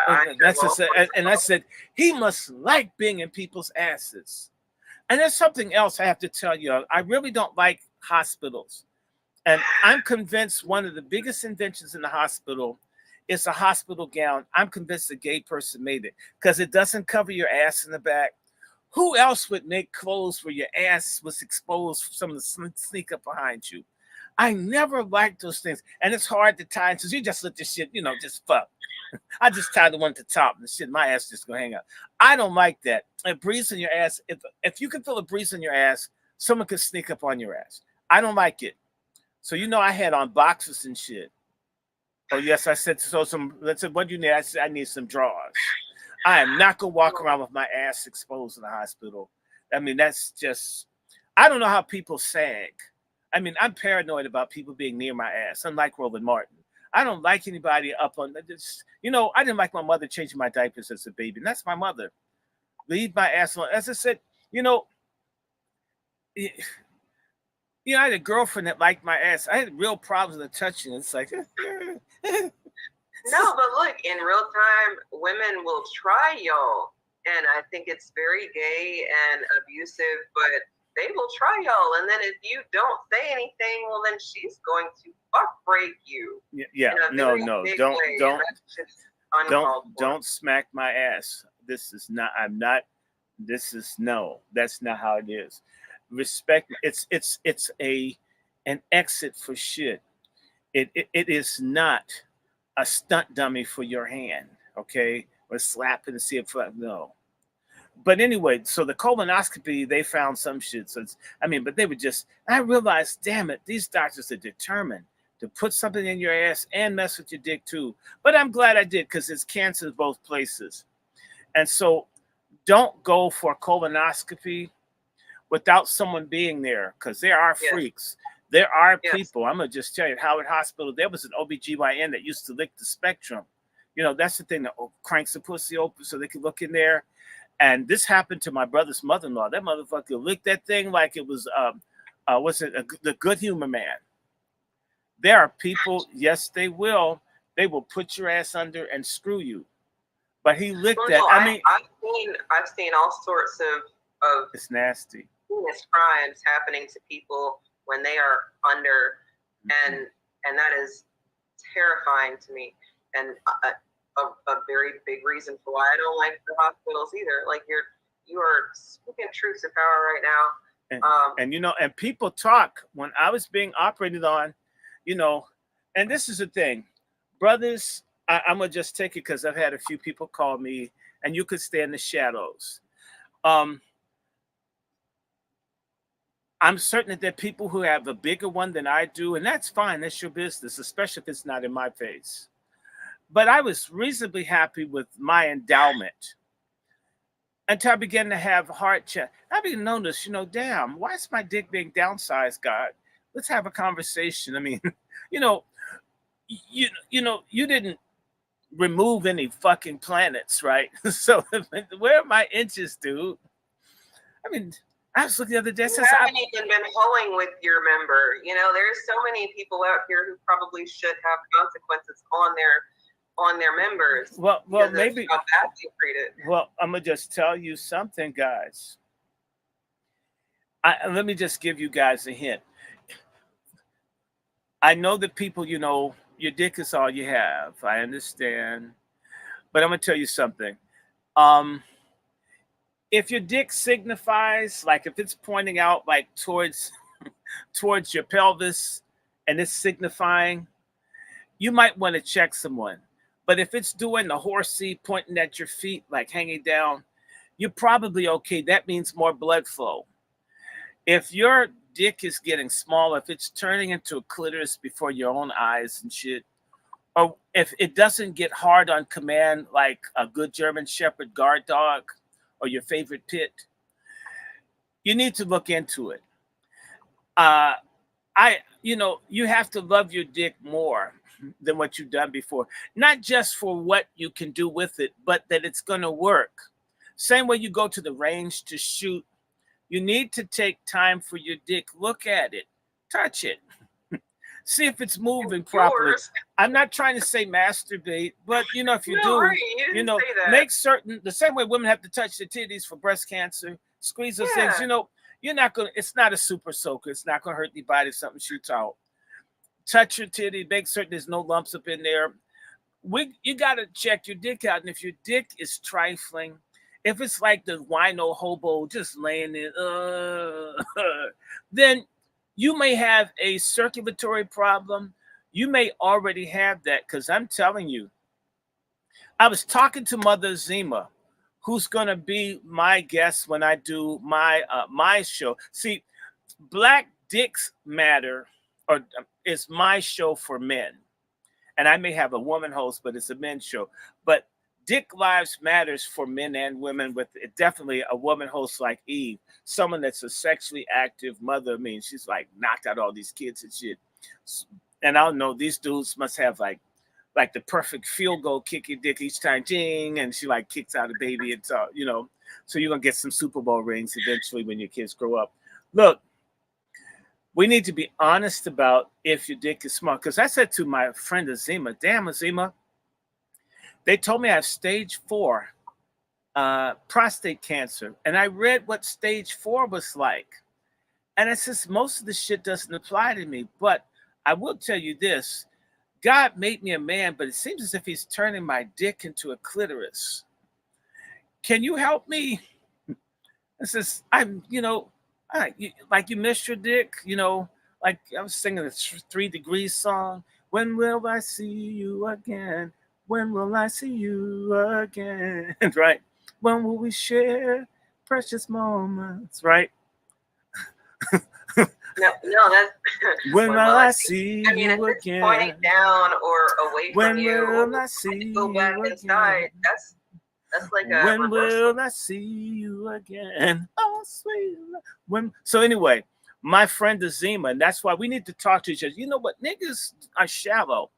And I said, "He must like being in people's asses." And there's something else I have to tell you. I really don't like hospitals. And I'm convinced one of the biggest inventions in the hospital is a hospital gown. I'm convinced a gay person made it, because it doesn't cover your ass in the back. Who else would make clothes where your ass was exposed for someone to sneak up behind you? I never liked those things. And it's hard to tie, because you just let this shit, you know, just fuck. I just tied the one at the top and the shit, my ass just gonna hang out. I don't like that. A breeze in your ass, if you can feel a breeze in your ass, someone could sneak up on your ass. I don't like it. So, you know, I had on boxers and shit. Oh, yes, I said, let's say, what do you need? I said, I need some drawers. I am not going to walk around with my ass exposed in the hospital. I mean, that's just, I don't know how people sag. I mean, I'm paranoid about people being near my ass, unlike Roland Martin. I don't like anybody up on this. You know, I didn't like my mother changing my diapers as a baby, and that's my mother. Leave my ass alone. As I said, you know, I had a girlfriend that liked my ass. I had real problems with touching. It's like, no, but look, in real time, women will try y'all. and I think it's very gay and abusive, but they will try y'all. And then if you don't say anything, well, then she's going to fuck break you. Yeah. No, don't smack my ass. This is not. I'm not. This is no. That's not how it is. Respect. It's an exit for shit. It is not a stunt dummy for your hand. Okay, or slap it and see if no. But anyway, so the colonoscopy, they found some shit. So but they were just, I realized, damn it, these doctors are determined to put something in your ass and mess with your dick too. But I'm glad I did, because it's cancer in both places. And so don't go for colonoscopy without someone being there, because there are freaks. There are people, I'm going to just tell you, at Howard Hospital, there was an OBGYN that used to lick the spectrum. You know, that's the thing, that cranks the pussy open so they can look in there. And this happened to my brother's mother-in-law. That motherfucker licked that thing like it was, the Good Humor Man. There are people, yes, they will put your ass under and screw you. But he licked that. I've seen all sorts of it's nasty. Crimes happening to people when they are under, and that is terrifying to me. And a very big reason for why I don't like the hospitals either. Like you are speaking truth to power right now. And people talk when I was being operated on, and this is the thing, brothers, I'm gonna just take it because I've had a few people call me, and you could stay in the shadows. I'm certain that there are people who have a bigger one than I do, and that's fine. That's your business, especially if it's not in my face. But I was reasonably happy with my endowment until I began to have heart check. I began to notice, damn, why is my dick being downsized, God? Let's have a conversation. I mean, you didn't remove any fucking planets, right? So where are my inches, dude? I mean, I was looking the other day. You haven't even been hoeing with your member. There's so many people out here who probably should have consequences on their members. Well, maybe. Well, I'm gonna just tell you something, guys. Let me just give you guys a hint. I know that people, your dick is all you have. I understand, but I'm gonna tell you something. If your dick signifies, like if it's pointing out like towards your pelvis, and it's signifying, you might want to check someone. But if it's doing the horsey, pointing at your feet, like hanging down, you're probably okay. That means more blood flow. If your dick is getting small, if it's turning into a clitoris before your own eyes and shit, or if it doesn't get hard on command like a good German Shepherd guard dog or your favorite pit, you need to look into it. You have to love your dick more than what you've done before. Not just for what you can do with it, but that it's going to work. Same way you go to the range to shoot, you need to take time for your dick. Look at it. Touch it. See if it's moving properly. I'm not trying to say masturbate, but if you make certain, the same way women have to touch their titties for breast cancer, squeeze those things, you're not going to, it's not a super soaker. It's not going to hurt anybody if something shoots out. Touch your titty, make certain there's no lumps up in there. You got to check your dick out. And if your dick is trifling, if it's like the wino hobo just laying there, then you may have a circulatory problem. You may already have that, because I'm telling you, I was talking to Mother Zima, who's going to be my guest when I do my show. See, Black Dicks Matter is my show for men. And I may have a woman host, but it's a men's show. But Dick Lives Matters for men and women, with definitely a woman host like Eve, someone that's a sexually active mother. I mean, she's like knocked out all these kids and shit. And I don't know, these dudes must have like the perfect field goal kick your dick each time, ding, and she like kicks out a baby and so, so you're gonna get some Super Bowl rings eventually when your kids grow up. Look, we need to be honest about if your dick is small. Because I said to my friend Azima, damn Azima, they told me I have stage 4 prostate cancer, and I read what stage 4 was like, and it says most of the shit doesn't apply to me. But I will tell you this: God made me a man, but it seems as if He's turning my dick into a clitoris. Can you help me? It says I'm, like you missed your dick, like I was singing the 3 Degrees song. When will I see you again? When will I see you again? Right? When will we share precious moments? Right? No, that's When will I see I mean, if you it's again? pointing down or away When from you, will or I see go back you inside, again? that's like a When reversal. will I see you again? Oh, sweet. When. So anyway, my friend Azima, and that's why we need to talk to each other. You know what? Niggas are shallow.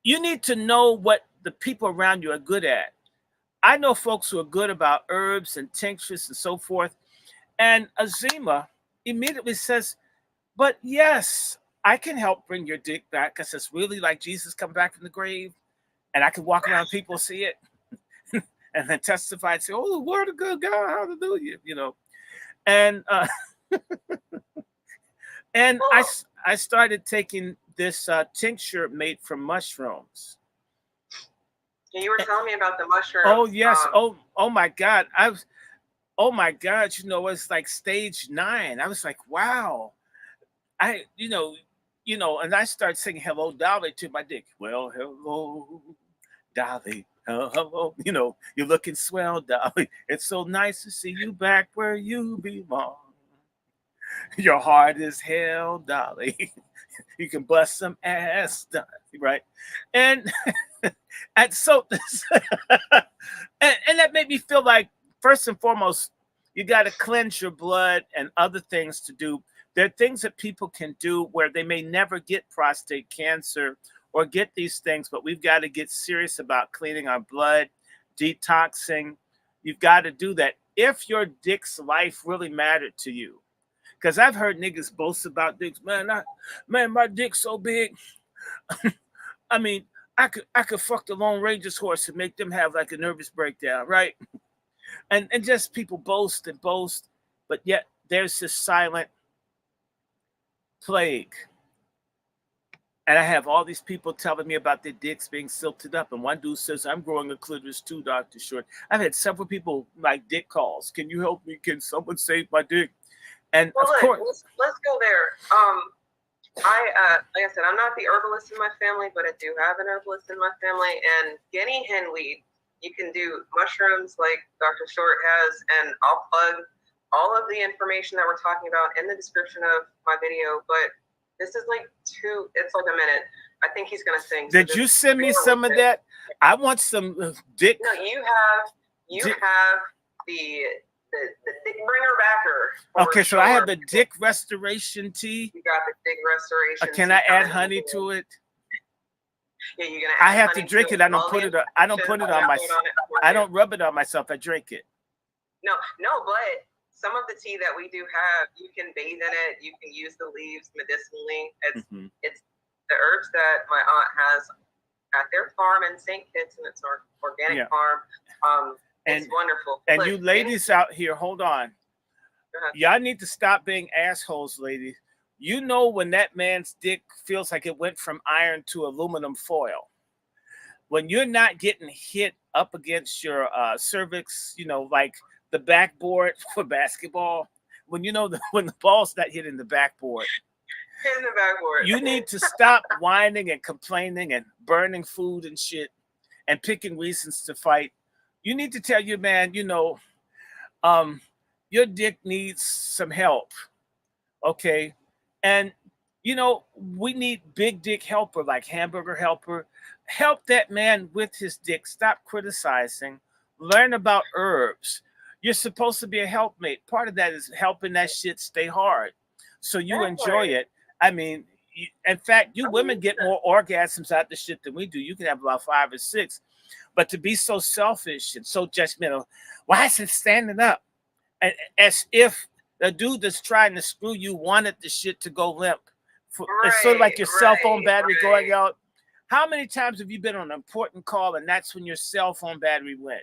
You need to know what the people around you are good at. I know folks who are good about herbs and tinctures and so forth. And Azima immediately says, but yes, I can help bring your dick back because it's really like Jesus come back from the grave. And I can walk around, people see it, and then testify and say, oh, the word of good God, hallelujah, And and I started taking this tincture made from mushrooms. You were telling me about the mushrooms. Oh yes. Oh my God. Oh my God. It's like stage 9. I was like, wow. And I started singing "Hello, Dolly" to my dick. Well, hello, Dolly. Hello, you're looking swell, Dolly. It's so nice to see you back where you belong. Your heart is hell, Dolly. You can bust some ass, Dolly, right? And and so and that made me feel like, first and foremost, you got to cleanse your blood and other things to do. There are things that people can do where they may never get prostate cancer or get these things, but we've got to get serious about cleaning our blood, detoxing. You've got to do that if your dick's life really mattered to you. Because I've heard niggas boast about dicks. Man, my dick's so big. I mean, I could fuck the Lone Ranger's horse and make them have like a nervous breakdown, right? And just people boast and boast, but yet there's this silent plague. And I have all these people telling me about their dicks being silted up. And one dude says, I'm growing a clitoris too, Dr. Short. I've had several people like dick calls. Can you help me? Can someone save my dick? And well, of course, let's go there. Like I said, I'm not the herbalist in my family, but I do have an herbalist in my family. And guinea hen weed, you can do mushrooms like Dr. Short has, and I'll plug all of the information that we're talking about in the description of my video. But this is like it's like a minute. I think he's gonna sing. Did you send me some of that? I want some dick. No, you have the dick bringer backer. Okay, so I have the dick restoration tea. You got the dick restoration. Can I add honey to it? Yeah, you're gonna. I have to drink it. I don't put it. I don't put it on myself. I don't rub it on myself. I drink it. No, but some of the tea that we do have, you can bathe in it. You can use the leaves medicinally. It's the herbs that my aunt has at their farm in St. Kitts, and it's an organic farm. It's wonderful. And you ladies out here, hold on. Y'all need to stop being assholes, ladies. You know when that man's dick feels like it went from iron to aluminum foil. When you're not getting hit up against your cervix, like the backboard for basketball. When when the ball's not hitting the backboard. In the backboard. You need to stop whining and complaining and burning food and shit and picking reasons to fight. You need to tell your man, your dick needs some help. Okay. And, we need big dick helper like Hamburger Helper. Help that man with his dick. Stop criticizing. Learn about herbs. You're supposed to be a helpmate. Part of that is helping that shit stay hard so you enjoy it. I mean, in fact, you women get more orgasms out the shit than we do. You can have about 5 or 6. But to be so selfish and so judgmental, why is it standing up? And as if the dude that's trying to screw you wanted the shit to go limp. It's sort of like your cell phone battery going out. How many times have you been on an important call and that's when your cell phone battery went?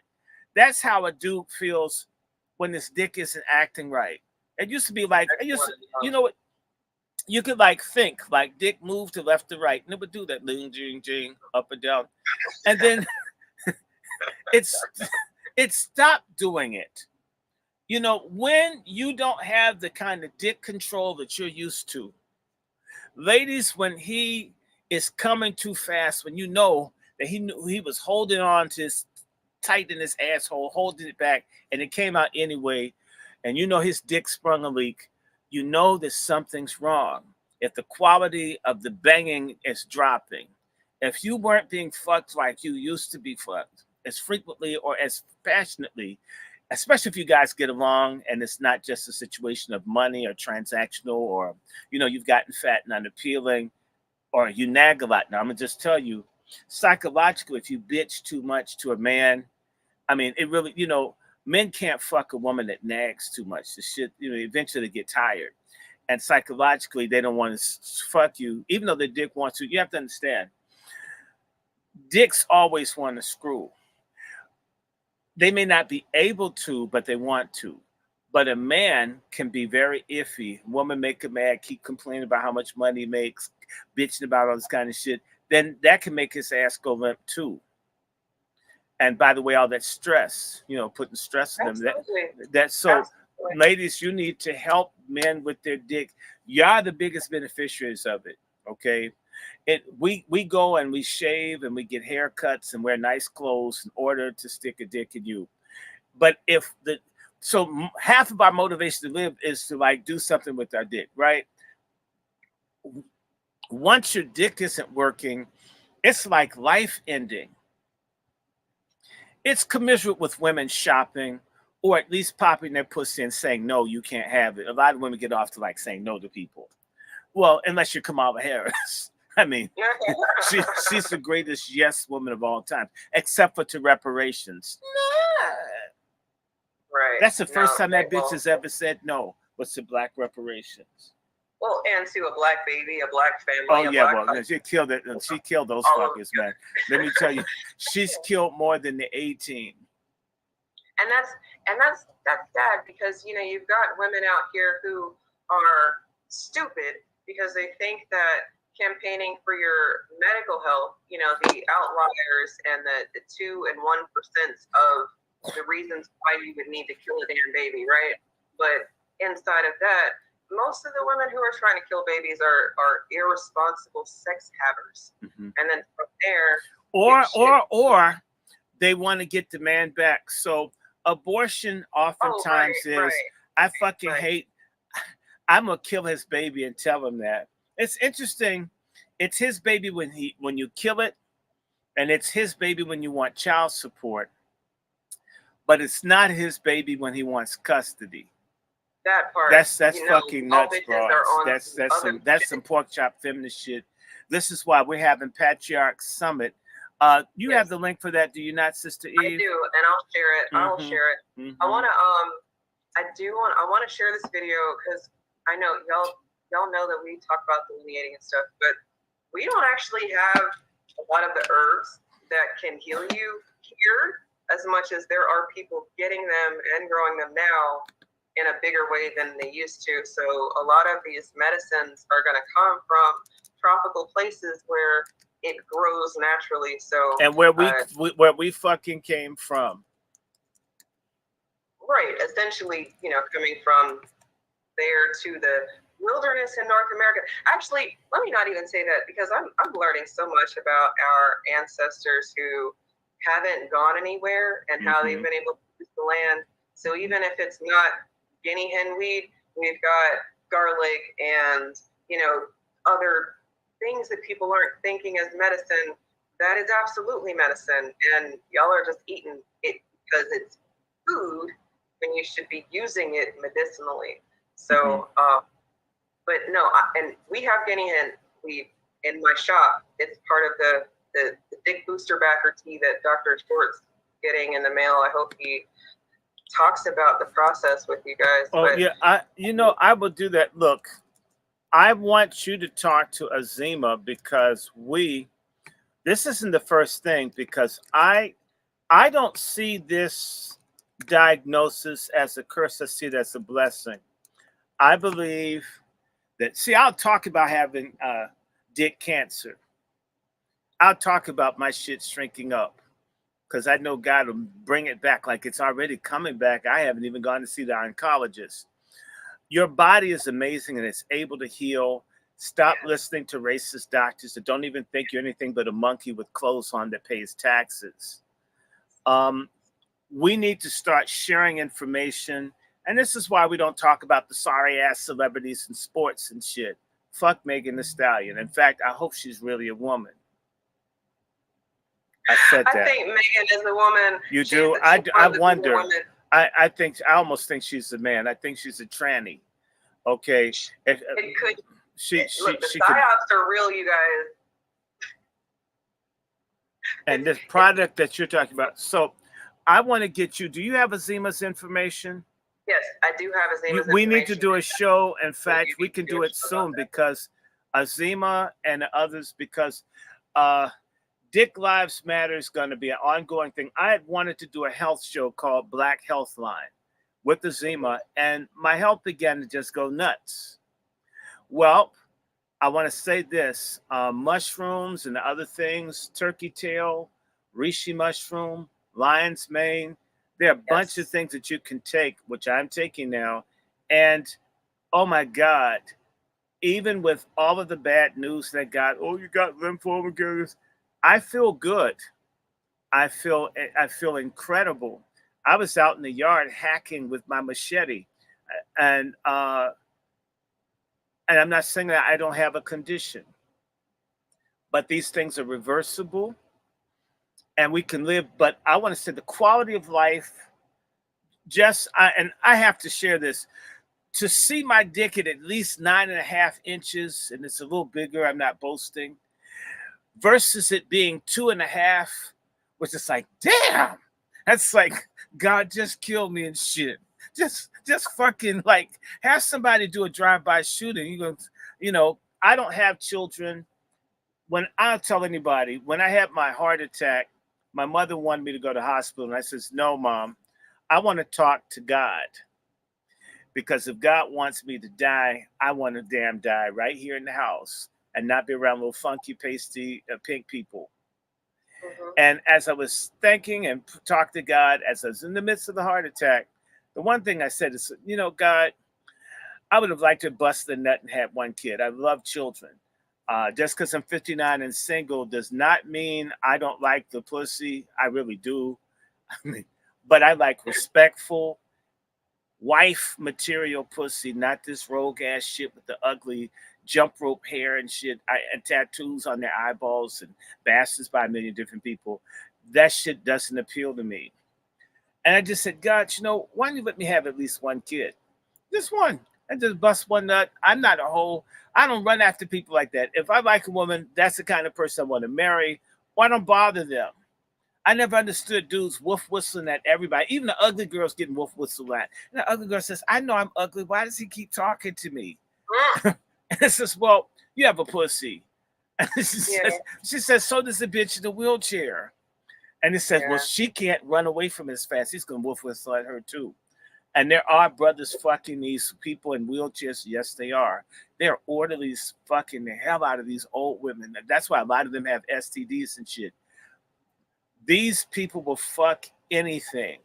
That's how a dude feels when his dick isn't acting right. It used to be like, you know what? You could like think like dick move to left to right, and it would do that, ling, jing, jing, up and down, and then it stopped doing it. You know, when you don't have the kind of dick control that you're used to, ladies, when he is coming too fast, when you know that he knew he was holding on to his tight in his asshole, holding it back, and it came out anyway, and you know his dick sprung a leak, you know that something's wrong. If the quality of the banging is dropping, if you weren't being fucked like you used to be fucked as frequently or as passionately, especially if you guys get along and it's not just a situation of money or transactional, or you know you've gotten fat and unappealing, or you nag a lot. Now I'm gonna just tell you, psychologically, if you bitch too much to a man, I mean, it really, you know, men can't fuck a woman that nags too much. The shit, you know, eventually they get tired. And psychologically, they don't want to fuck you, even though their dick wants to. You have to understand, dicks always want to screw. They may not be able to, but they want to. But a man can be very iffy. Woman make him mad, keep complaining about how much money he makes, bitching about all this kind of shit. Then that can make his ass go limp too. And by the way, all that stress, you know, putting stress on them. That's so. Ladies, you need to help men with their dick. You're the biggest beneficiaries of it. Okay. We go and we shave and we get haircuts and wear nice clothes in order to stick a dick in you. But so half of our motivation to live is to like do something with our dick, right? Once your dick isn't working, it's like life ending. It's commensurate with women shopping, or at least popping their pussy and saying, no, you can't have it. A lot of women get off to like saying no to people. Well, unless you're Kamala Harris. I mean, she's the greatest yes woman of all time, except for to reparations. No. Right. That's the first time that bitch has ever said no, was to black reparations. Well, and to a black baby, a black family. Oh yeah, well, she killed it. She killed those fuckers, man. Let me tell you, she's killed more than the 18. And that's sad, because you know you've got women out here who are stupid because they think that campaigning for your medical health, you know, the outliers and the 2 and 1% of the reasons why you would need to kill a damn baby, right? But inside of that, most of the women who are trying to kill babies are irresponsible sex havers. Mm-hmm. And then from there, or they want to get the man back. So abortion oftentimes is, I fucking hate, I'm gonna kill his baby and tell him that. It's interesting. It's his baby when you kill it, and it's his baby when you want child support, but it's not his baby when he wants custody. That part. That's fucking nuts, bro. That's some pork chop feminist shit. This is why we're having Patriarch Summit. You have the link for that, do you not, Sister Eve? I do, and I'll share it. Mm-hmm. I will share it. Mm-hmm. I want to share this video because I know y'all know that we talk about delineating and stuff, but we don't actually have a lot of the herbs that can heal you here as much as there are people getting them and growing them now in a bigger way than they used to. So a lot of these medicines are going to come from tropical places where it grows naturally. So and where we fucking came from. Right, essentially, you know, coming from there to the wilderness in North America. Actually, let me not even say that, because I'm learning so much about our ancestors who haven't gone anywhere and how they've been able to use the land. So even if it's not guinea hen weed, we've got garlic and, you know, other things that people aren't thinking as medicine. That is absolutely medicine, and y'all are just eating it because it's food when you should be using it medicinally. So, but no, and we have guinea hen weed in my shop. It's part of the Dick Booster Backer tea that DrRandyShort's getting in the mail. I hope he talks about the process with you guys. Oh, but, yeah, I will do that. Look, I want you to talk to Azima because this isn't the first thing, because I I don't see this diagnosis as a curse. I see it as a blessing. I believe that, see, I'll talk about having dick cancer. I'll talk about my shit shrinking up because I know God will bring it back like it's already coming back. I haven't even gone to see the oncologist. Your body is amazing and it's able to heal. Stop listening to racist doctors that don't even think you're anything but a monkey with clothes on that pays taxes. We need to start sharing information. And this is why we don't talk about the sorry ass celebrities in sports and shit. Fuck Megan Thee Stallion. In fact, I hope she's really a woman. I said that. I think Megan is a woman. You do? I wonder. I almost think she's a man. I think she's a tranny. Okay. It could. Look, the psyops are real, you guys. And this product that you're talking about. So I want to get you. Do you have Azima's information? Yes, I do have Azima's information. We need to do a show. In fact, we can do it soon because Azima and others, because Dick Lives Matter is going to be an ongoing thing. I had wanted to do a health show called Black Health Line with Azima, and my health began to just go nuts. Well, I want to say this, mushrooms and other things, turkey tail, reishi mushroom, lion's mane, there are a bunch of things that you can take, which I'm taking now. And, oh my God, even with all of the bad news that got, oh, you got lymphoma, I feel good. I feel incredible. I was out in the yard hacking with my machete, and I'm not saying that I don't have a condition, but these things are reversible, and we can live. But I want to say the quality of life. And I have to share this. To see my dick at least 9.5 inches, and it's a little bigger. I'm not boasting. Versus it being 2.5, which is like, damn, that's like God just killed me and shit. Just fucking like have somebody do a drive-by shooting. I don't have children. When I'll tell anybody, when I had my heart attack, my mother wanted me to go to the hospital, and I says, no, Mom, I want to talk to God. Because if God wants me to die, I want to damn die right here in the house and not be around little funky, pasty, pink people. Mm-hmm. And as I was thinking and talked to God, as I was in the midst of the heart attack, the one thing I said is, God, I would have liked to bust the nut and have one kid. I love children. Just because I'm 59 and single does not mean I don't like the pussy. I really do. But I like respectful, wife material pussy, not this rogue ass shit with the ugly jump rope hair and shit, and tattoos on their eyeballs and bastards by a million different people. That shit doesn't appeal to me. And I just said, God, why don't you let me have at least one kid? Just one. And just bust one nut. I'm not a hoe. I don't run after people like that. If I like a woman, that's the kind of person I want to marry. Why don't bother them? I never understood dudes wolf whistling at everybody. Even the ugly girls getting wolf whistled at. And the ugly girl says, I know I'm ugly. Why does he keep talking to me? And it says, well, you have a pussy. And she says, so does the bitch in the wheelchair. And it says, well, she can't run away from as fast. He's going to wolf whistle at her too. And there are brothers fucking these people in wheelchairs. Yes, they are. They're orderlies fucking the hell out of these old women. That's why a lot of them have STDs and shit. These people will fuck anything.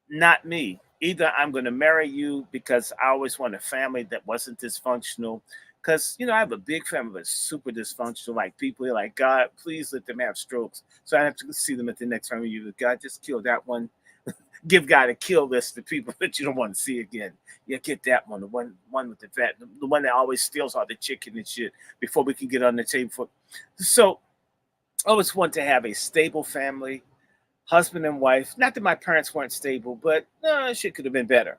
Not me. Either I'm going to marry you because I always want a family that wasn't dysfunctional. Because, I have a big family that's super dysfunctional. Like people are like, God, please let them have strokes. So I have to see them at the next family. God, just kill that one. Give God a kill list of people that you don't want to see again. Yeah, get that one. The one with the fat, the one that always steals all the chicken and shit before we can get on the table. So I always want to have a stable family, husband and wife. Not that my parents weren't stable, but shit could have been better.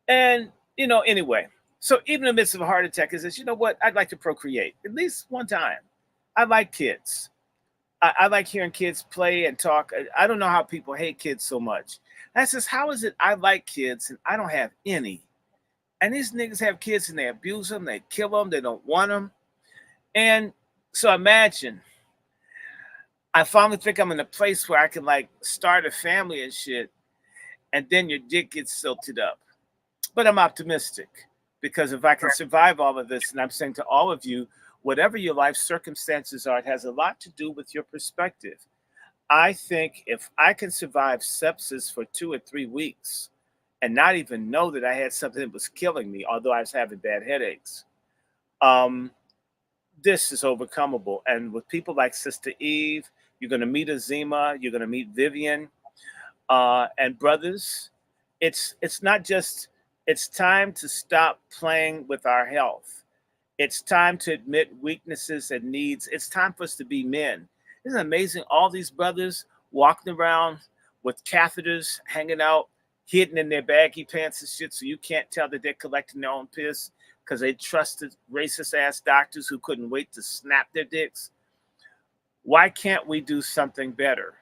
And, anyway. So even in the midst of a heart attack, it says, you know what? I'd like to procreate at least one time. I like kids. I like hearing kids play and talk. I don't know how people hate kids so much. And I says, how is it I like kids and I don't have any? And these niggas have kids and they abuse them, they kill them, they don't want them. And so imagine, I finally think I'm in a place where I can like start a family and shit, and then your dick gets silted up. But I'm optimistic because if I can survive all of this, and I'm saying to all of you, whatever your life circumstances are, it has a lot to do with your perspective. I think if I can survive sepsis for 2 or 3 weeks and not even know that I had something that was killing me, although I was having bad headaches, um, this is overcomable. And with people like Sister Eve, you're going to meet Azima, you're going to meet Vivian, and brothers. It's not just. It's time to stop playing with our health. It's time to admit weaknesses and needs. It's time for us to be men. Isn't it amazing? All these brothers walking around with catheters hanging out, hidden in their baggy pants and shit, so you can't tell that they're collecting their own piss because they trusted racist ass doctors who couldn't wait to snap their dicks. Why can't we do something better?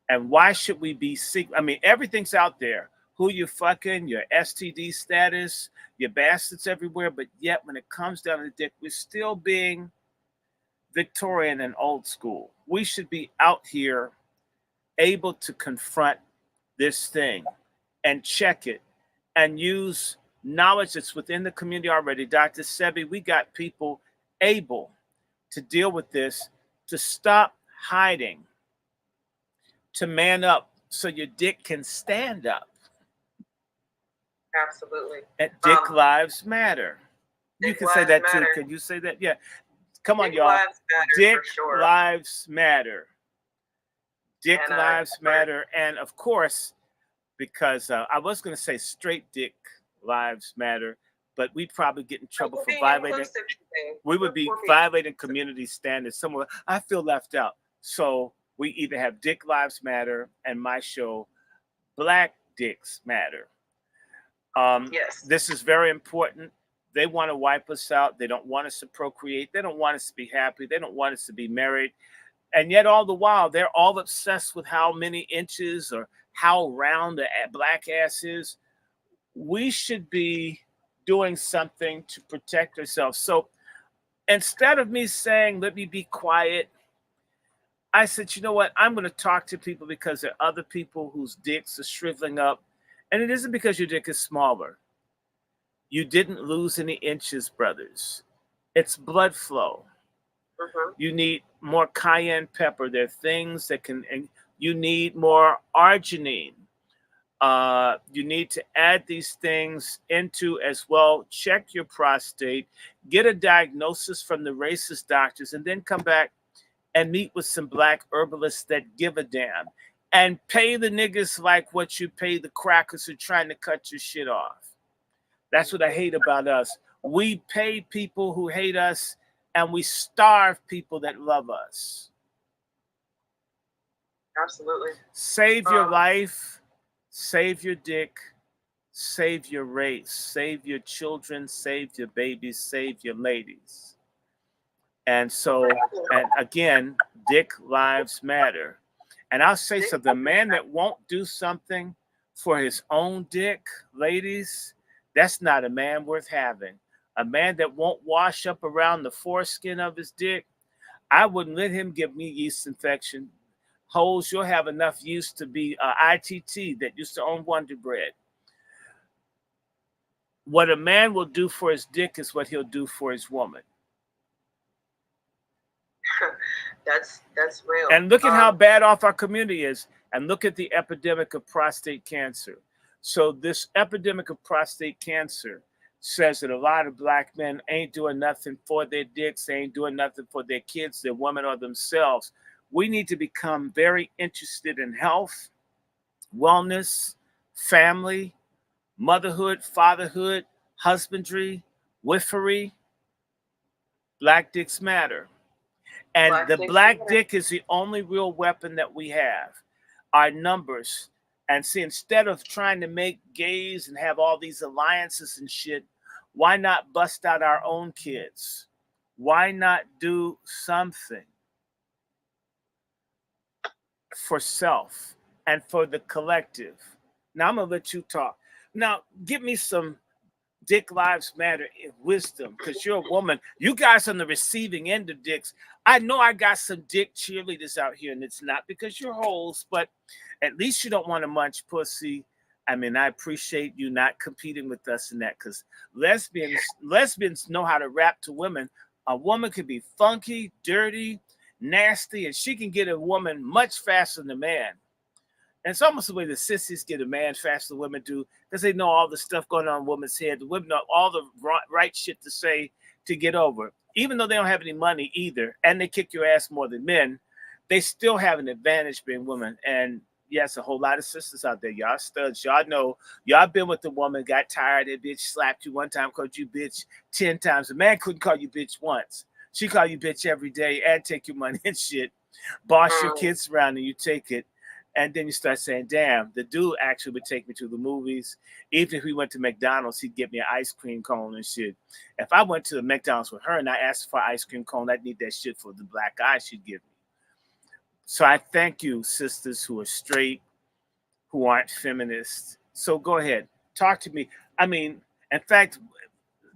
And why should we be secret? I mean, everything's out there. Who you fucking, your STD status, your bastards everywhere. But yet, when it comes down to the dick, we're still being Victorian and old school. We should be out here able to confront this thing and check it and use knowledge that's within the community already. Dr. Sebi, we got people able to deal with this, to stop hiding, to man up so your dick can stand up. Absolutely. And Dick Lives Matter. You can say that too. Can you say that? Yeah. Come on, y'all. Dick Lives Matter. Dick Lives Matter. And of course, because I was going to say straight dick lives matter, but we'd probably get in trouble for violating. We would be violating community standards. Somewhere I feel left out. So we either have Dick Lives Matter and my show, Black Dicks Matter. Yes. This is very important. They want to wipe us out. They don't want us to procreate. They don't want us to be happy. They don't want us to be married. And yet all the while, they're all obsessed with how many inches or how round the black ass is. We should be doing something to protect ourselves. So instead of me saying, let me be quiet, I said, you know what? I'm going to talk to people because there are other people whose dicks are shriveling up. And it isn't because your dick is smaller. You didn't lose any inches, brothers. It's blood flow. You need more cayenne pepper. There are things that can, and you need more arginine. You need to add these things into as well. Check your prostate, get a diagnosis from the racist doctors, and then come back and meet with some black herbalists that give a damn. And pay the niggas like what you pay the crackers who are trying to cut your shit off. That's what I hate about us. We pay people who hate us, and we starve people that love us. Absolutely. Save your life, save your dick, save your race, save your children, save your babies, save your ladies. And so, and again, Dick Lives Matter. And I'll say something, the man that won't do something for his own dick, ladies, that's not a man worth having. A man that won't wash up around the foreskin of his dick, I wouldn't let him give me yeast infection. Holes, you'll have enough yeast to be ITT that used to own Wonder Bread. What a man will do for his dick is what he'll do for his woman. That's real. And look at how bad off our community is. And look at the epidemic of prostate cancer. So this epidemic of prostate cancer says that a lot of black men ain't doing nothing for their dicks. They ain't doing nothing for their kids, their women, or themselves. We need to become very interested in health, wellness, family, motherhood, fatherhood, husbandry, wifery. Black dicks matter. And the black dick is the only real weapon that we have. Our numbers. And see, instead of trying to make gays and have all these alliances and shit, why not bust out our own kids? Why not do something for self and for the collective? Now, I'm going to let you talk. Now, give me some Dick Lives Matter in wisdom, because you're a woman. You guys on the receiving end of dicks. I know I got some dick cheerleaders out here, and it's not because you're hoes, but at least you don't want to munch pussy. I mean, I appreciate you not competing with us in that, because lesbians know how to rap to women. A woman can be funky, dirty, nasty, and she can get a woman much faster than a man. And it's almost the way the sissies get a man faster than women do, because they know all the stuff going on in women's head. The women know all the right shit to say to get over. Even though they don't have any money either, and they kick your ass more than men, they still have an advantage being women. And yes, a whole lot of sisters out there, y'all studs. Y'all know, y'all been with the woman, got tired, that bitch slapped you one time, called you bitch 10 times. A man couldn't call you bitch once. She call you bitch every day and take your money and shit. Boss your kids around and you take it. And then you start saying, damn, the dude actually would take me to the movies. Even if we went to McDonald's, he'd get me an ice cream cone and shit. If I went to the McDonald's with her and I asked for an ice cream cone, I'd need that shit for the black eye she'd give me. So I thank you, sisters who are straight, who aren't feminists. So go ahead, talk to me. I mean, in fact,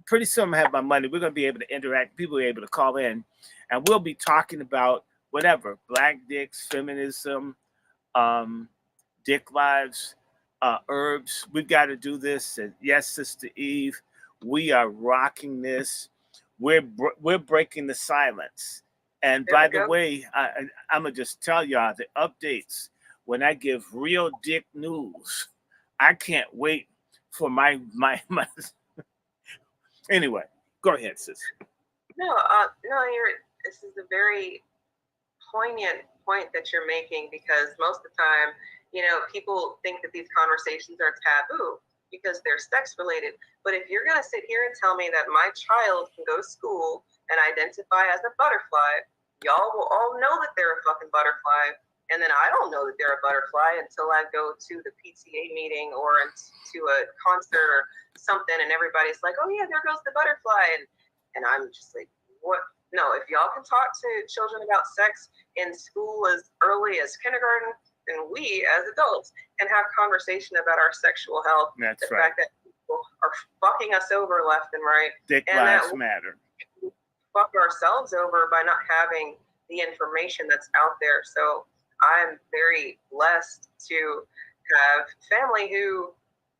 pretty soon I have my money. We're going to be able to interact. People will be able to call in. And we'll be talking about whatever, black dicks, feminism, dick lives, herbs. We've got to do this. And yes, Sister Eve, we are rocking this. We're breaking the silence. And There by we the go. way, I'm gonna just tell y'all the updates when I give real dick news. I can't wait for my. Anyway, go ahead, sis. No, this is a very poignant point that you're making, because most of the time, people think that these conversations are taboo because they're sex related. But if you're going to sit here and tell me that my child can go to school and identify as a butterfly, y'all will all know that they're a fucking butterfly. And then I don't know that they're a butterfly until I go to the PTA meeting or to a concert or something, and everybody's like, oh yeah, there goes the butterfly. And I'm just like, what? No, if y'all can talk to children about sex in school as early as kindergarten, then we as adults can have conversation about our sexual health. That's the right. fact that people are fucking us over left and right. Dick and lives that matter. fuck ourselves over by not having the information that's out there. So I'm very blessed to have family who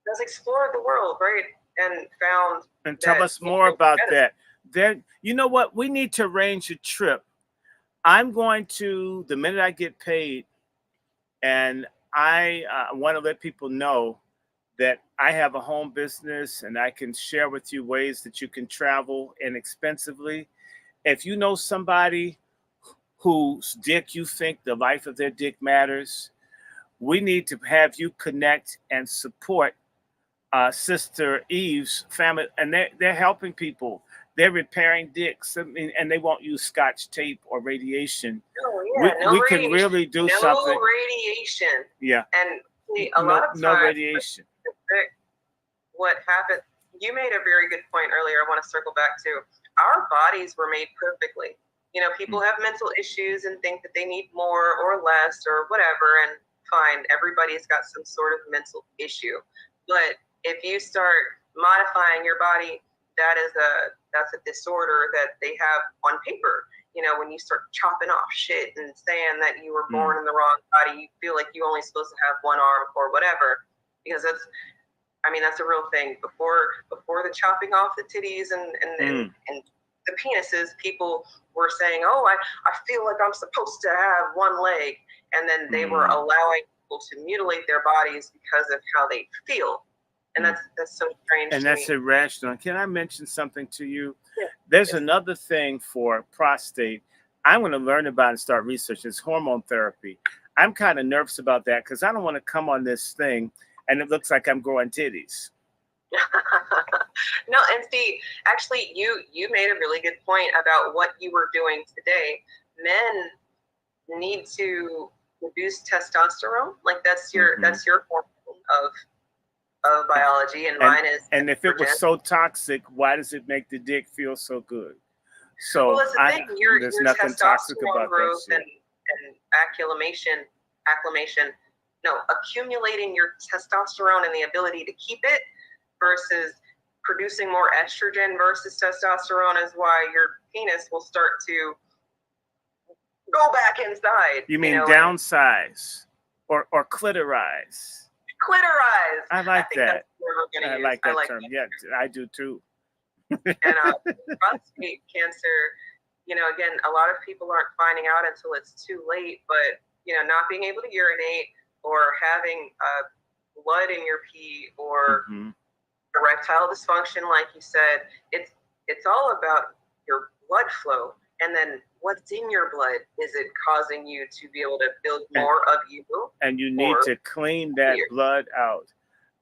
has explored the world, right? And found. And tell us more about that. Then, you know what? We need to arrange a trip. I'm going to, the minute I get paid, and I want to let people know that I have a home business and I can share with you ways that you can travel inexpensively. If you know somebody whose dick you think the life of their dick matters, we need to have you connect and support Sister Eve's family, and they're helping people. They're repairing dicks, and they won't use Scotch tape or radiation. We can really do something. No radiation. Yeah. And see, a lot of times, no radiation. What happened? You made a very good point earlier. I want to circle back to. Our bodies were made perfectly. People have mental issues and think that they need more or less or whatever, and fine, everybody's got some sort of mental issue. But if you start modifying your body, that's a disorder that they have on paper. When you start chopping off shit and saying that you were born in the wrong body, you feel like you're only supposed to have one arm or whatever, because that's a real thing. Before the chopping off the titties and the penises, people were saying, oh, I feel like I'm supposed to have one leg. And then they were allowing people to mutilate their bodies because of how they feel. And that's so strange. And that's irrational. Can I mention something to you? Yeah. There's another thing for prostate. I'm going to learn about and start researching. It's hormone therapy. I'm kind of nervous about that because I don't want to come on this thing and it looks like I'm growing titties. No, and see, actually, you made a really good point about what you were doing today. Men need to reduce testosterone. Like that's your hormone of biology, and mine is. And if it was so toxic, why does it make the dick feel so good? So well, that's the thing. There's your nothing toxic about growth that shit. And accumulating your testosterone and the ability to keep it versus producing more estrogen versus testosterone is why your penis will start to go back inside. You mean downsize or clitorize? Clitorize. I like that. I like that term. Yeah, I do too. And prostate cancer, again, a lot of people aren't finding out until it's too late, but, not being able to urinate or having blood in your pee or erectile dysfunction, like you said, it's all about your blood flow. And then what's in your blood? Is it causing you to be able to build more of you? And you need to clean that blood out.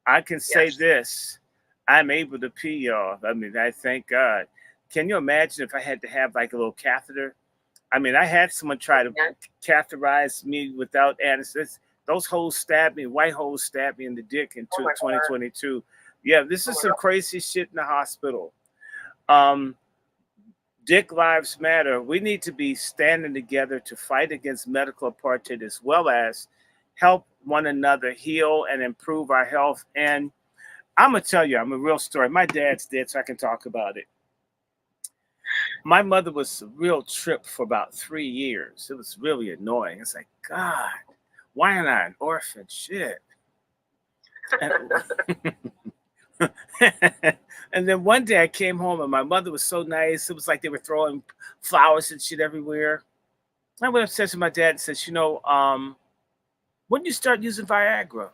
I can say this. I'm able to pee, y'all. I mean, I thank God. Can you imagine if I had to have like a little catheter? I mean, I had someone try to catheterize me without anesthesia. Those holes stabbed me, white holes stabbed me in the dick in 2022. Yeah, this is some crazy shit in the hospital. Dick Lives Matter. We need to be standing together to fight against medical apartheid as well as help one another heal and improve our health. And I'm going to tell you, I'm a real story. My dad's dead, so I can talk about it. My mother was a real trip for about 3 years. It was really annoying. It's like, God, why am I an orphan? Shit. And then one day I came home and my mother was so nice. It was like they were throwing flowers and shit everywhere. I went upstairs to my dad and said, when you start using Viagra?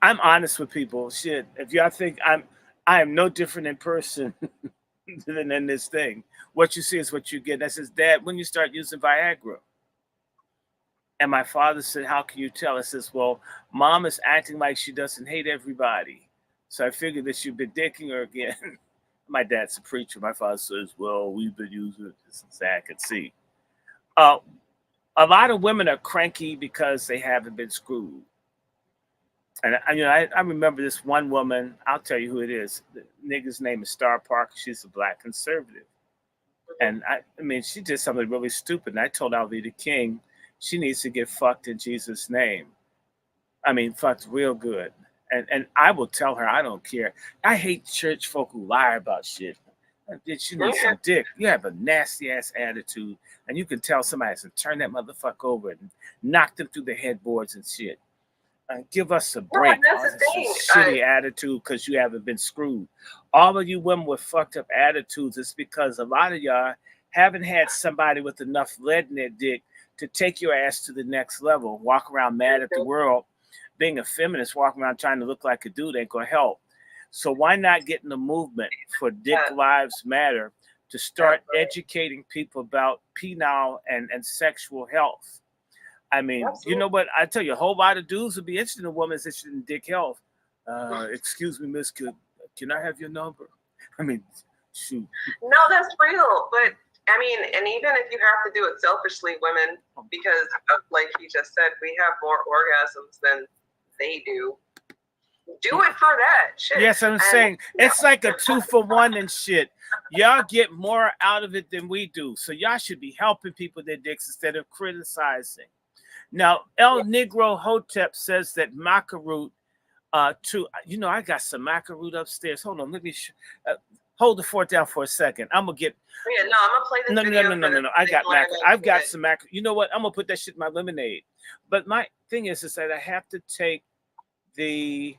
I'm honest with people. Shit, if y'all think I am no different in person than in this thing. What you see is what you get. I says, Dad, when you start using Viagra? And my father said, how can you tell? I says, well, Mom is acting like she doesn't hate everybody. So I figured that you've been dicking her again. My dad's a preacher. My father says, well, we've been using it since I could see. A lot of women are cranky because they haven't been screwed. And I remember this one woman. I'll tell you who it is. The nigga's name is Star Parker. She's a black conservative. And I mean, she did something really stupid. And I told Alveda King, she needs to get fucked in Jesus' name. I mean, fucked real good. And I will tell her, I don't care. I hate church folk who lie about shit. She needs some dick. You have a nasty ass attitude. And you can tell somebody has to turn that motherfucker over and knock them through the headboards and shit. Give us a break. Shitty attitude because you haven't been screwed. All of you women with fucked up attitudes is because a lot of y'all haven't had somebody with enough lead in their dick to take your ass to the next level. Walk around mad at the world. Being a feminist, walking around trying to look like a dude ain't gonna help. So why not get in the movement for Dick Lives Matter to start educating people about penile and sexual health? I mean, you know what? I tell you, a whole lot of dudes would be interested in a woman's interested in dick health. Excuse me, miss, can I have your number? I mean, shoot. No, that's real. But, I mean, and even if you have to do it selfishly, women, because, like you just said, we have more orgasms than they do. Do it for that shit. Yes, I'm saying it's like a 2-for-1 and shit. Y'all get more out of it than we do. So y'all should be helping people with their dicks instead of criticizing. Now, El Negro Hotep says that maca root, I got some maca root upstairs. Hold on, let me hold the fort down for a second. I'm gonna get. Yeah, no, I'm gonna play this video. No. I got maca. I've got some maca. You know what? I'm gonna put that shit in my lemonade. But my thing is that I have to take the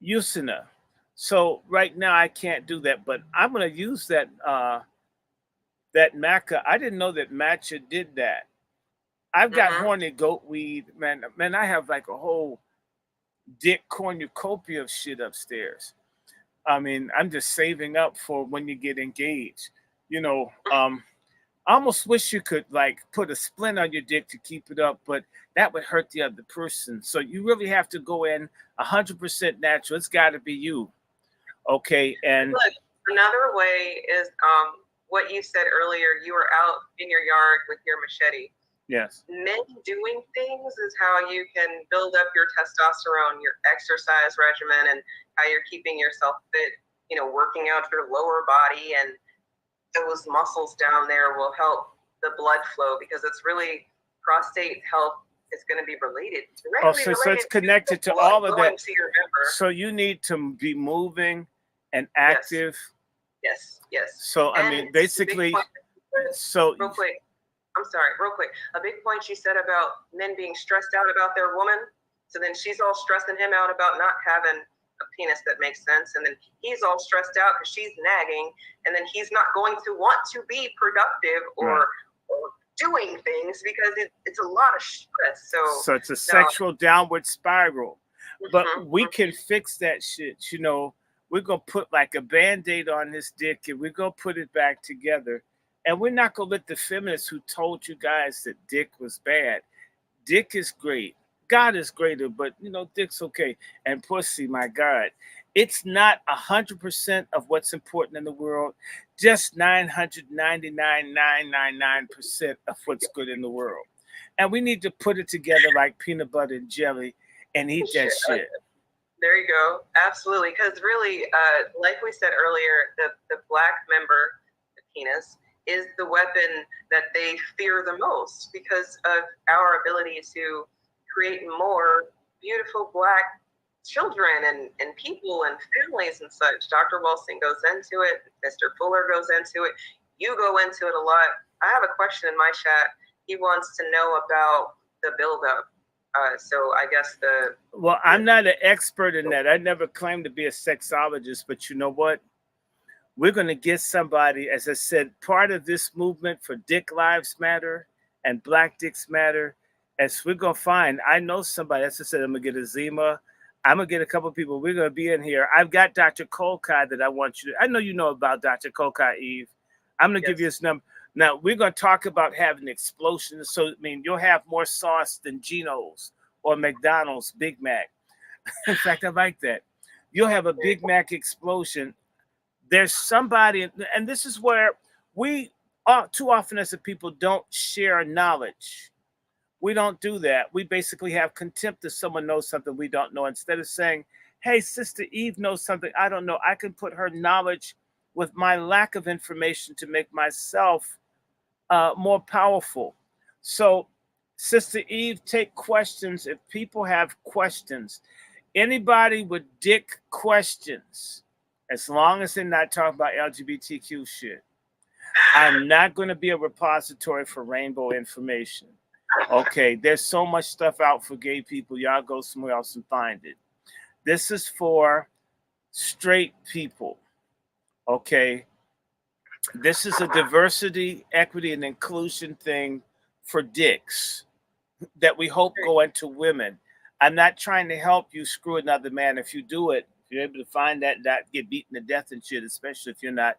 Usina. So right now I can't do that, but I'm gonna use that. That maca, I didn't know that matcha did that. I've got horny goat weed, man. I have like a whole dick cornucopia of shit upstairs. I mean, I'm just saving up for when you get engaged. I almost wish you could like put a splint on your dick to keep it up, but that would hurt the other person. So you really have to go in 100% natural. It's got to be you, okay? And look, another way is what you said earlier, you were out in your yard with your machete. Yes. Men doing things is how you can build up your testosterone, your exercise regimen, and how you're keeping yourself fit, working out your lower body, and those muscles down there will help the blood flow, because it's really prostate health it's going to be related. So it's connected to all of that. To your member. So you need to be moving and active. Yes. So I mean, basically, so real quick. I'm sorry, real quick. A big point she said about men being stressed out about their woman. So then she's all stressing him out about not having a penis that makes sense. And then he's all stressed out because she's nagging. And then he's not going to want to be productive or doing things because it's a lot of stress. So it's a sexual downward spiral. But we can fix that shit. You know, we're going to put like a Band-Aid on this dick and we're going to put it back together. And we're not going to let the feminists who told you guys that dick was bad. Dick is great. God is greater, but, you know, dick's okay. And pussy, my God. It's not 100% of what's important in the world. Just 999.999% of what's good in the world. And we need to put it together like peanut butter and jelly and eat that shit. There you go. Absolutely. Because really, like we said earlier, the black member, the penis, is the weapon that they fear the most because of our ability to create more beautiful black children and people and families and such. Dr. Wilson goes into it. Mr. Fuller goes into it. You go into it a lot. I have a question in my chat. He wants to know about the buildup. So I guess Well, I'm not an expert in that. I never claimed to be a sexologist, but you know what? We're going to get somebody, as I said, part of this movement for Dick Lives Matter and Black Dicks Matter, as we're going to find, I know somebody, as I said, I'm going to get Azima. I'm going to get a couple of people. We're going to be in here. I've got Dr. Kolkai that I want you to, I know you know about Dr. Kolkai, Eve. I'm going to give you his number. Now, we're going to talk about having explosions. So, I mean, you'll have more sauce than Geno's or McDonald's Big Mac. In fact, I like that. You'll have a Big Mac explosion. There's somebody, and this is where we too often as a people don't share knowledge. We don't do that. We basically have contempt if someone knows something we don't know. Instead of saying, hey, Sister Eve knows something I don't know, I can put her knowledge with my lack of information to make myself more powerful. So, Sister Eve, take questions. If people have questions, anybody with dick questions, as long as they're not talking about LGBTQ shit, I'm not going to be a repository for rainbow information. Okay, there's so much stuff out for gay people. Y'all go somewhere else and find it. This is for straight people. Okay, this is a diversity, equity, and inclusion thing for dicks that we hope go into women. I'm not trying to help you screw another man. If you do it, if you're able to find that, not get beaten to death and shit, especially if you're not,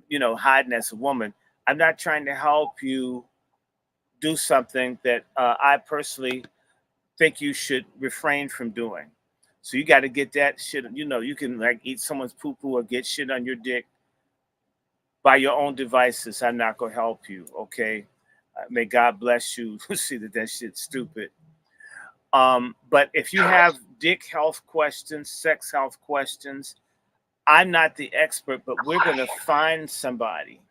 you know, hiding as a woman. I'm not trying to help you do something that I personally think you should refrain from doing. So you got to get that shit. You know, you can like eat someone's poo-poo or get shit on your dick by your own devices. I'm not going to help you, okay? May God bless you. See that shit's stupid. But if you have dick health questions, sex health questions, I'm not the expert, but we're going to find somebody.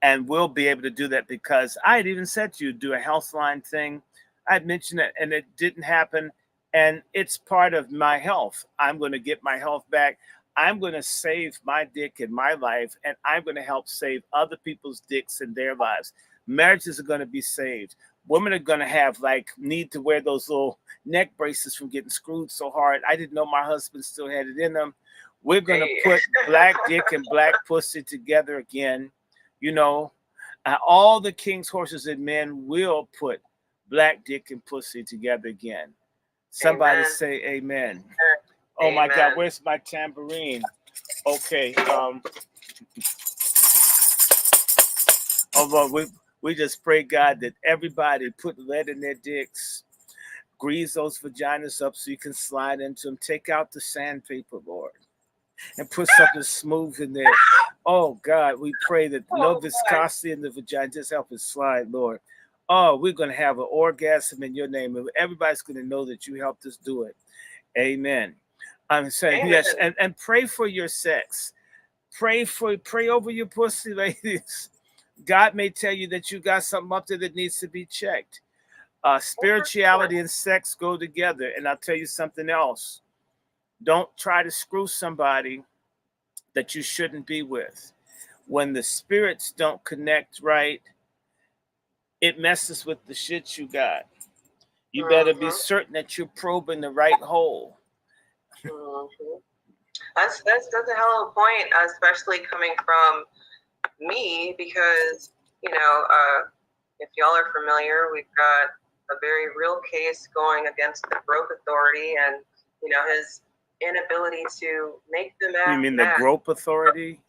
And we'll be able to do that because I had even said to you, do a health line thing. I mentioned it and it didn't happen. And it's part of my health. I'm going to get my health back. I'm going to save my dick in my life. And I'm going to help save other people's dicks in their lives. Marriages are going to be saved. Women are going to have need to wear those little neck braces from getting screwed so hard. I didn't know my husband still had it in them. We're going to put black dick and black pussy together again. You know, all the king's horses and men will put black dick and pussy together again. Somebody say amen. Oh my God, where's my tambourine? Okay. Although we just pray, God, that everybody put lead in their dicks, grease those vaginas up so you can slide into them. Take out the sandpaper, Lord, and put something smooth in there. Oh, God, we pray that no viscosity in the vagina. Just help us slide, Lord. Oh, we're going to have an orgasm in your name. And everybody's going to know that you helped us do it. Amen. I'm saying, yes, and pray for your sex. Pray over your pussy, ladies. God may tell you that you got something up there that needs to be checked. Spirituality and sex go together. And I'll tell you something else. Don't try to screw somebody that you shouldn't be with. When the spirits don't connect right, it messes with the shit you got. You better be certain that you're probing the right hole. That's a hell of a point, especially coming from me, because if y'all are familiar, we've got a very real case going against the Broke Authority, and his inability to make the man. You mean the Grope Authority?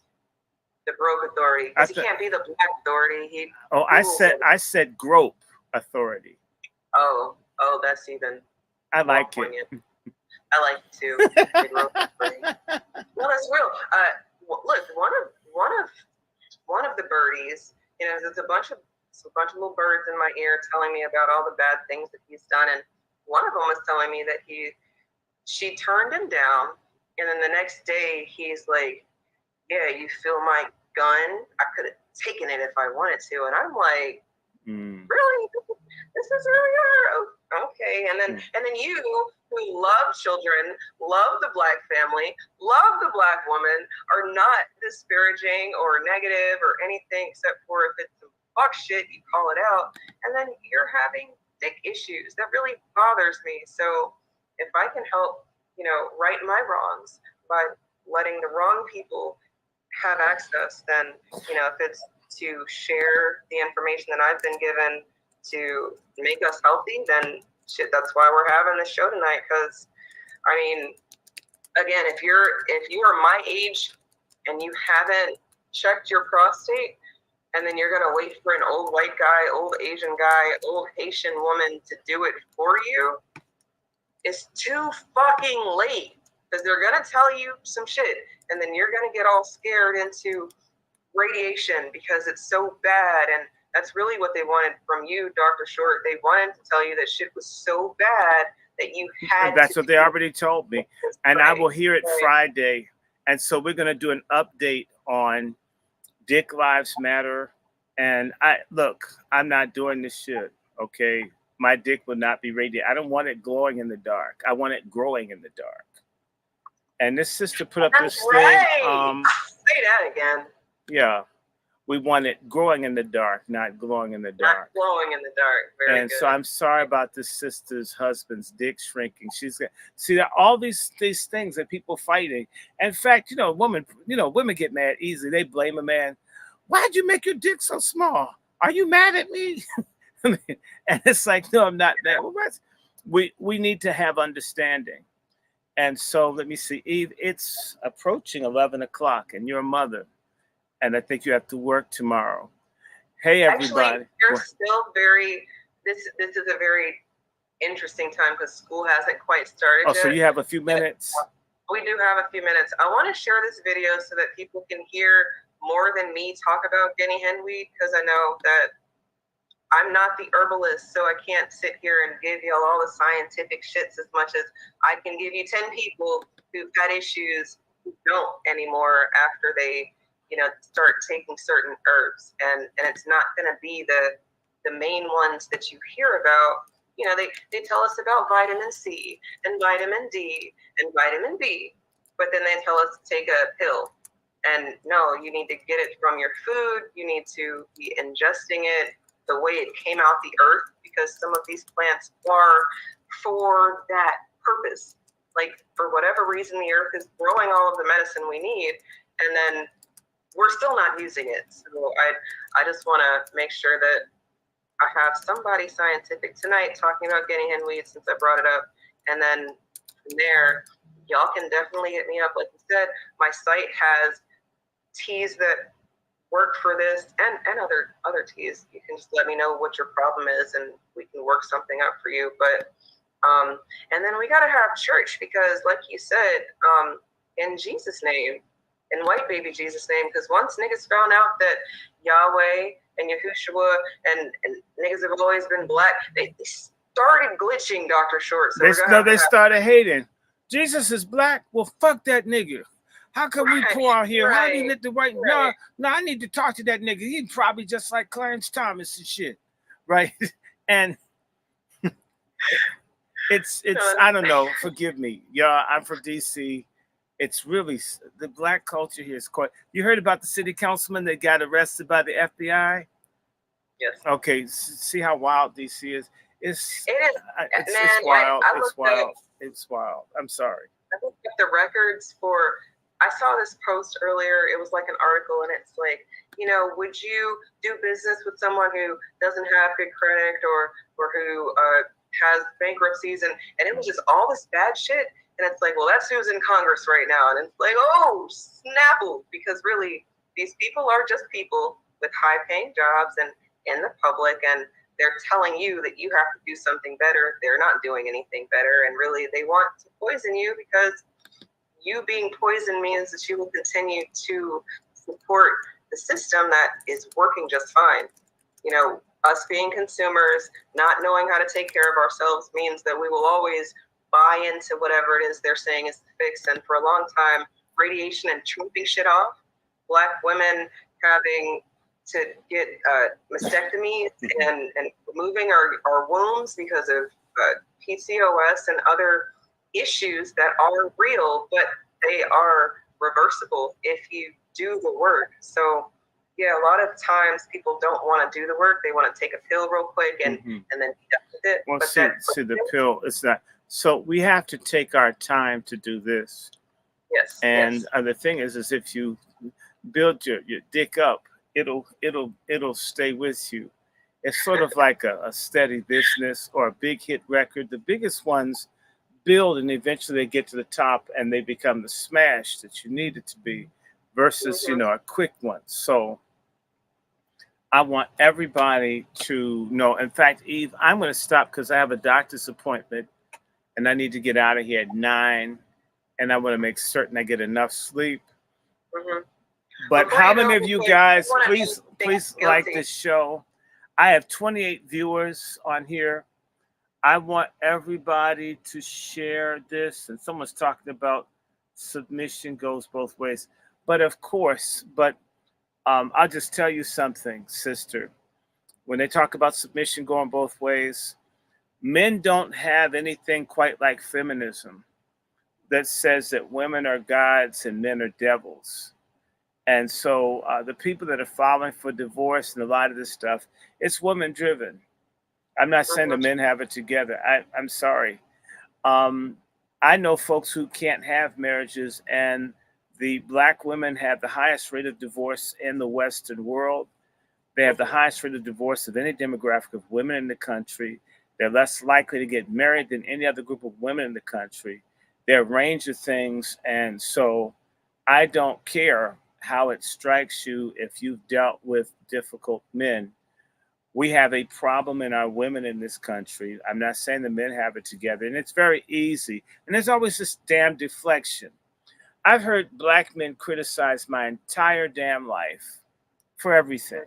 The Broke Authority, because he can't be the Black Authority. I said Grope Authority. Oh, that's even. I like it. I like it too. No, that's real. Look, one of the birdies, there's a bunch of little birds in my ear telling me about all the bad things that he's done, and one of them was telling me that she turned him down, and then the next day he's like, "Yeah, you feel my gun? I could have taken it if I wanted to," and I'm like, "Really? This is really her? Okay." And then you, who love children, love the Black family, love the Black woman, are not disparaging or negative or anything, except for if it's some fuck shit, you call it out, and then you're having dick issues. That really bothers me. So if I can help, right my wrongs by letting the wrong people have access, then, if it's to share the information that I've been given to make us healthy, then shit, that's why we're having this show tonight. Because, I mean, again, if you are my age and you haven't checked your prostate, and then you're gonna wait for an old white guy, old Asian guy, old Haitian woman to do it for you, it's too fucking late. Because they're gonna tell you some shit, and then you're gonna get all scared into radiation because it's so bad. And that's really what they wanted from you, Dr. Short. They wanted to tell you that shit was so bad that you had. That's what they already told me, and I will hear it Friday. And so we're gonna do an update on Dick Lives Matter. And I'm not doing this shit. Okay, my dick will not be radiated. I don't want it glowing in the dark. I want it growing in the dark. And this sister put up this thing. Say that again. Yeah, we want it growing in the dark, not glowing in the dark. Not glowing in the dark. Very and good. So I'm sorry about this sister's husband's dick shrinking. She's got that all these things that people fighting. In fact, women get mad easily. They blame a man. Why'd you make your dick so small? Are you mad at me? And it's like, no, I'm not mad. Well, we need to have understanding. And so let me see, Eve, it's approaching 11 o'clock and you're a mother. And I think you have to work tomorrow. Hey, everybody. Actually, you're still this is a very interesting time because school hasn't quite started yet. So you have a few minutes? We do have a few minutes. I want to share this video so that people can hear more than me talk about guinea hen weed, because I know that I'm not the herbalist, so I can't sit here and give y'all all the scientific shits as much as I can give you 10 people who've had issues who don't anymore after they, start taking certain herbs. And it's not going to be the main ones that you hear about. They tell us about vitamin C and vitamin D and vitamin B, but then they tell us to take a pill. And no, you need to get it from your food. You need to be ingesting it the way it came out the earth, because some of these plants are for that purpose. Like, for whatever reason, the earth is growing all of the medicine we need, and then we're still not using it. So I just want to make sure that I have somebody scientific tonight talking about guinea hen weed, since I brought it up. And then from there, y'all can definitely hit me up. Like you said, my site has teas that work for this and other teas. You can just let me know what your problem is and we can work something out for you. But and then we got to have church, because like you said, in Jesus' name, in white baby Jesus' name, because once niggas found out that Yahweh and Yahushua and niggas have always been black, they started glitching, Dr. Short. So they started hating. Jesus is black? Well, fuck that nigga. How come we pour out here? How do you let the white? No, I need to talk to that nigga. He's probably just like Clarence Thomas and shit, right? And It's I don't know. Forgive me. Yeah, I'm from DC. It's really the black culture here is quite. You heard about the city councilman that got arrested by the FBI? Yes. Okay, see how wild DC is. It is. It's wild. It's wild. It's wild. I'm sorry. I looked at the records for. I saw this post earlier. It was like an article, and it's like, would you do business with someone who doesn't have good credit or who has bankruptcies, and it was just all this bad shit. And it's like, well, that's who's in Congress right now. And it's like, oh, Snapple, because really these people are just people with high paying jobs and in the public, and they're telling you that you have to do something better. They're not doing anything better. And really they want to poison you, because you being poisoned means that you will continue to support the system that is working just fine. Us being consumers, not knowing how to take care of ourselves means that we will always buy into whatever it is they're saying is the fix. And for a long time, radiation and chopping shit off, Black women having to get mastectomies and removing our wombs because of PCOS and other issues that are real, but they are reversible if you do the work. So yeah, a lot of times people don't want to do the work. They want to take a pill real quick and then be done with it. Well, see, the pill, it's not. So we have to take our time to do this. Yes. And the thing is if you build your dick up, it'll stay with you. It's sort of like a steady business or a big hit record. The biggest ones build and eventually they get to the top and they become the smash that you need it to be versus, a quick one. So I want everybody to know. In fact, Eve, I'm going to stop because I have a doctor's appointment and I need to get out of here at 9, and I want to make certain I get enough sleep. But how many of you guys, please like this show? I have 28 viewers on here. I want everybody to share this. And someone's talking about submission goes both ways. But of course, I'll just tell you something, sister. When they talk about submission going both ways, men don't have anything quite like feminism that says that women are gods and men are devils. And so the people that are filing for divorce and a lot of this stuff, it's women driven. I'm not saying the men have it together. I'm sorry. I know folks who can't have marriages, and the Black women have the highest rate of divorce in the Western world. They have the highest rate of divorce of any demographic of women in the country. They're less likely to get married than any other group of women in the country. There are a range of things. And so I don't care how it strikes you if you've dealt with difficult men. We have a problem in our women in this country. I'm not saying the men have it together, and it's very easy. And there's always this damn deflection. I've heard Black men criticize my entire damn life for everything.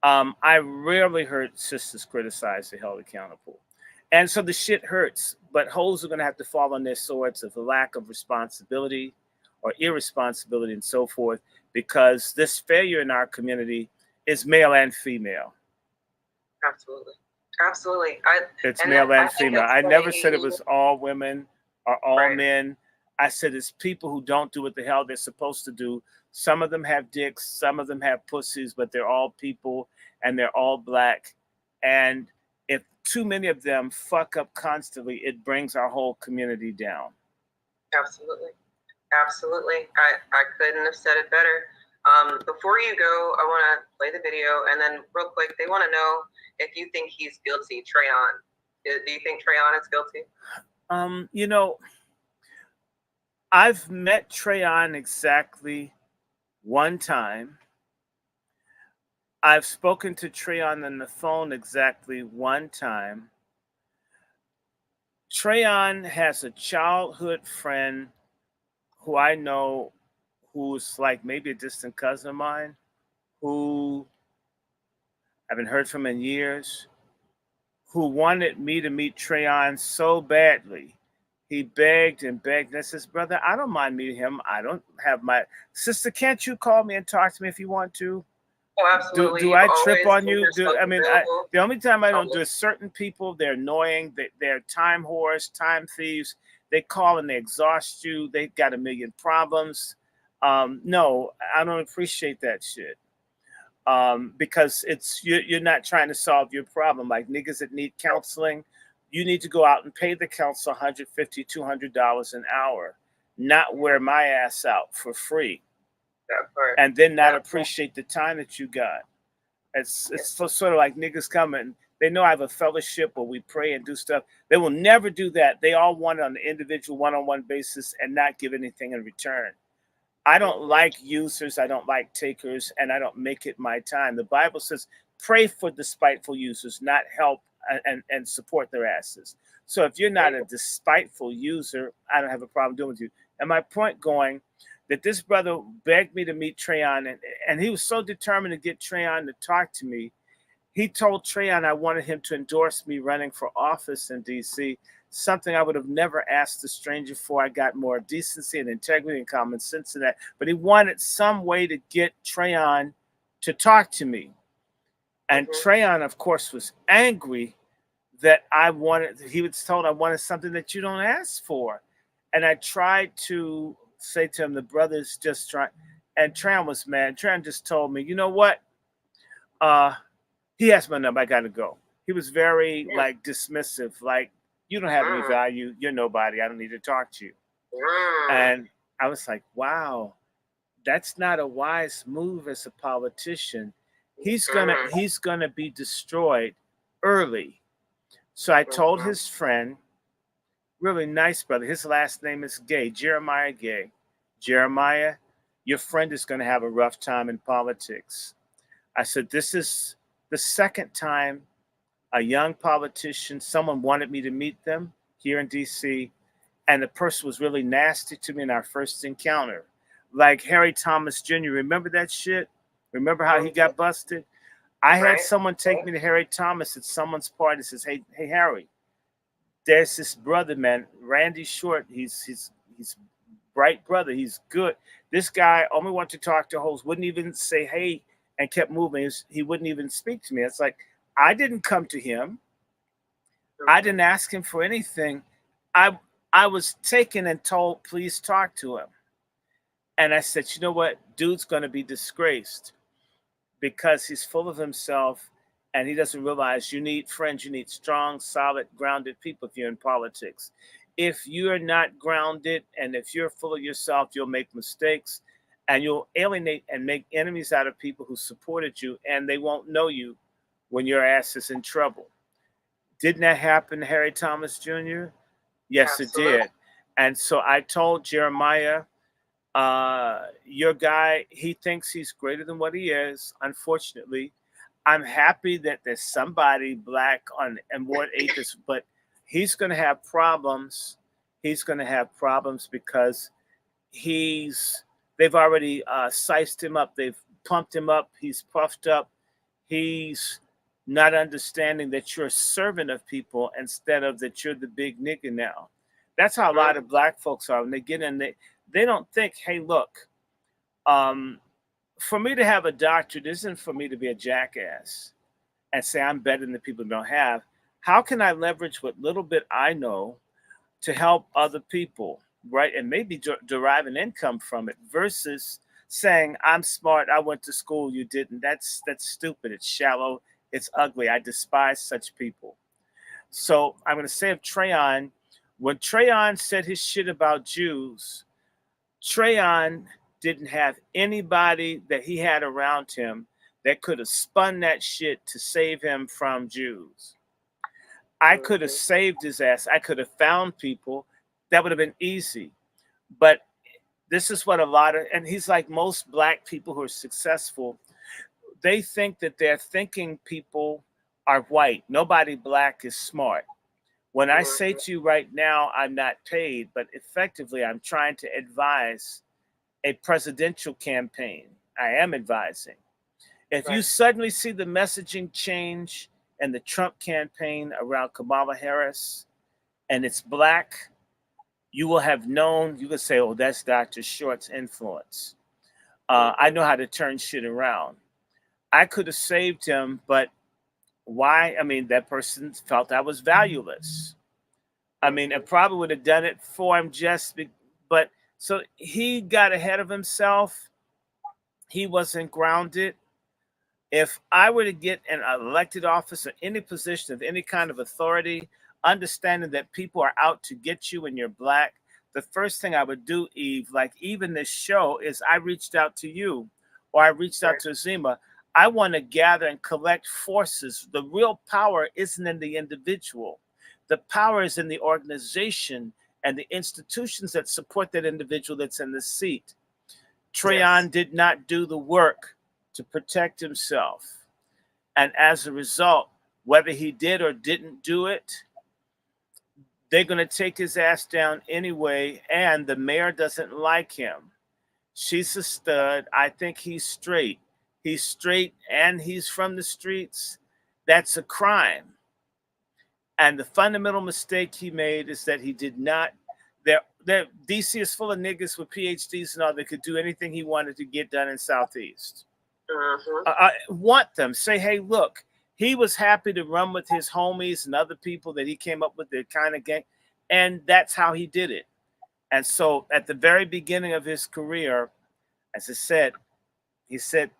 I rarely heard sisters criticize the held accountable. And so the shit hurts, but hoes are going to have to fall on their swords of the lack of responsibility or irresponsibility and so forth, because this failure in our community is male and female. Absolutely. It's male and female. I never said it was all women or all men. I said it's people who don't do what the hell they're supposed to do. Some of them have dicks, some of them have pussies, but they're all people and they're all Black. And if too many of them fuck up constantly, it brings our whole community down. Absolutely. I couldn't have said it better. Before you go, I want to play the video, and then real quick, they want to know if you think he's guilty, Trayon. Do you think Trayon is guilty? I've met Trayon exactly one time. I've spoken to Trayon on the phone exactly one time. Trayon has a childhood friend who I know, who's like maybe a distant cousin of mine, who I haven't heard from in years, who wanted me to meet Trayon so badly. He begged and begged. And I says, brother, I don't mind meeting him. I don't have my sister. Can't you call me and talk to me if you want to? Oh, absolutely. Do You've I trip always on made you? yourself available. The only time I don't do Always. is certain people. They're annoying. They're time whores, time thieves. They call and they exhaust you. They've got a million problems. No, I don't appreciate that shit. Because you're not trying to solve your problem. Like niggas that need counseling, you need to go out and pay the counselor $150, $200 an hour, not wear my ass out for free, That part. and then not That part. appreciate the time that you got. It's sort of like niggas coming. They know I have a fellowship where we pray and do stuff. They will never do that. They all want it on an individual, one-on-one basis and not give anything in return. I don't like users, I don't like takers, and I don't make it my time. The Bible says, pray for despiteful users, not help and support their asses. So if you're not a despiteful user, I don't have a problem doing with you. And my point going, that this brother begged me to meet Trayon, and he was so determined to get Trayon to talk to me. He told Trayon I wanted him to endorse me running for office in D.C., something I would have never asked a stranger for. I got more decency and integrity and common sense in that. But he wanted some way to get Trayon to talk to me. And Trayon, of course, was angry that he was told I wanted something that you don't ask for. And I tried to say to him, the brother's just trying. And Trayon was mad. Trayon just told me, you know what? He has my number. I got to go. He was very like dismissive, like, you don't have any value. You're nobody. I don't need to talk to you. And I was like, wow, that's not a wise move as a politician. He's gonna be destroyed early. So I told his friend, really nice brother, his last name is Gay, Jeremiah Gay. Jeremiah, your friend is going to have a rough time in politics. I said, this is the second time a young politician, someone wanted me to meet them here in DC, and the person was really nasty to me in our first encounter. Like Harry Thomas Jr., remember that shit? Remember how he got busted? I had someone take me to Harry Thomas at someone's party, says, hey Harry, there's this brother, man, DrRandyShort. He's bright brother. He's good. This guy only wanted to talk to hosts, wouldn't even say hey, and kept moving. He wouldn't even speak to me. It's like, I didn't come to him. I didn't ask him for anything. I was taken and told, please talk to him. And I said, you know what? Dude's going to be disgraced because he's full of himself and he doesn't realize you need friends. You need strong, solid, grounded people if you're in politics. If you're not grounded and if you're full of yourself, you'll make mistakes and you'll alienate and make enemies out of people who supported you, and they won't know you when your ass is in trouble. Didn't that happen to Harry Thomas Jr.? Yes, Absolutely. It did. And so I told Jeremiah, your guy, he thinks he's greater than what he is. Unfortunately, I'm happy that there's somebody black on Ward 8, but he's going to have problems. He's going to have problems because they've already sized him up. They've pumped him up. He's puffed up. He's not understanding that you're a servant of people instead of that you're the big nigga now. That's how a lot of black folks are. When they get in, they don't think, hey, look, for me to have a doctorate isn't for me to be a jackass and say I'm better than the people who don't have. How can I leverage what little bit I know to help other people, right? And maybe derive an income from it versus saying I'm smart, I went to school, you didn't. That's stupid. It's shallow. It's ugly. I despise such people. So I'm going to say of Trayon, when Trayon said his shit about Jews, Trayon didn't have anybody that he had around him that could have spun that shit to save him from Jews. I could have saved his ass. I could have found people. That would have been easy. But this is what and he's like most black people who are successful, they think that their thinking people are white. Nobody black is smart. When I say to you right now, I'm not paid, but effectively I'm trying to advise a presidential campaign. I am advising. If you suddenly see the messaging change in the Trump campaign around Kamala Harris and it's black, you will have known, you could say, oh, that's Dr. Short's influence. I know how to turn shit around. I could have saved him, but why? I mean, that person felt I was valueless. I mean, I probably would have done it for him but so he got ahead of himself. He wasn't grounded. If I were to get an elected office or any position of any kind of authority, understanding that people are out to get you and you're black, the first thing I would do, Eve, like even this show, is I reached out to you or I reached out to Zima. I want to gather and collect forces. The real power isn't in the individual. The power is in the organization and the institutions that support that individual that's in the seat. Trayon did not do the work to protect himself. And as a result, whether he did or didn't do it, they're going to take his ass down anyway. And the mayor doesn't like him. She's a stud. I think he's straight. He's straight and he's from the streets. That's a crime. And the fundamental mistake he made is that he did not. DC is full of niggas with PhDs and all that could do anything he wanted to get done in Southeast. I want them. Say, hey, look, he was happy to run with his homies and other people that he came up with, the kind of gang. And that's how he did it. And so at the very beginning of his career, as I said, he said,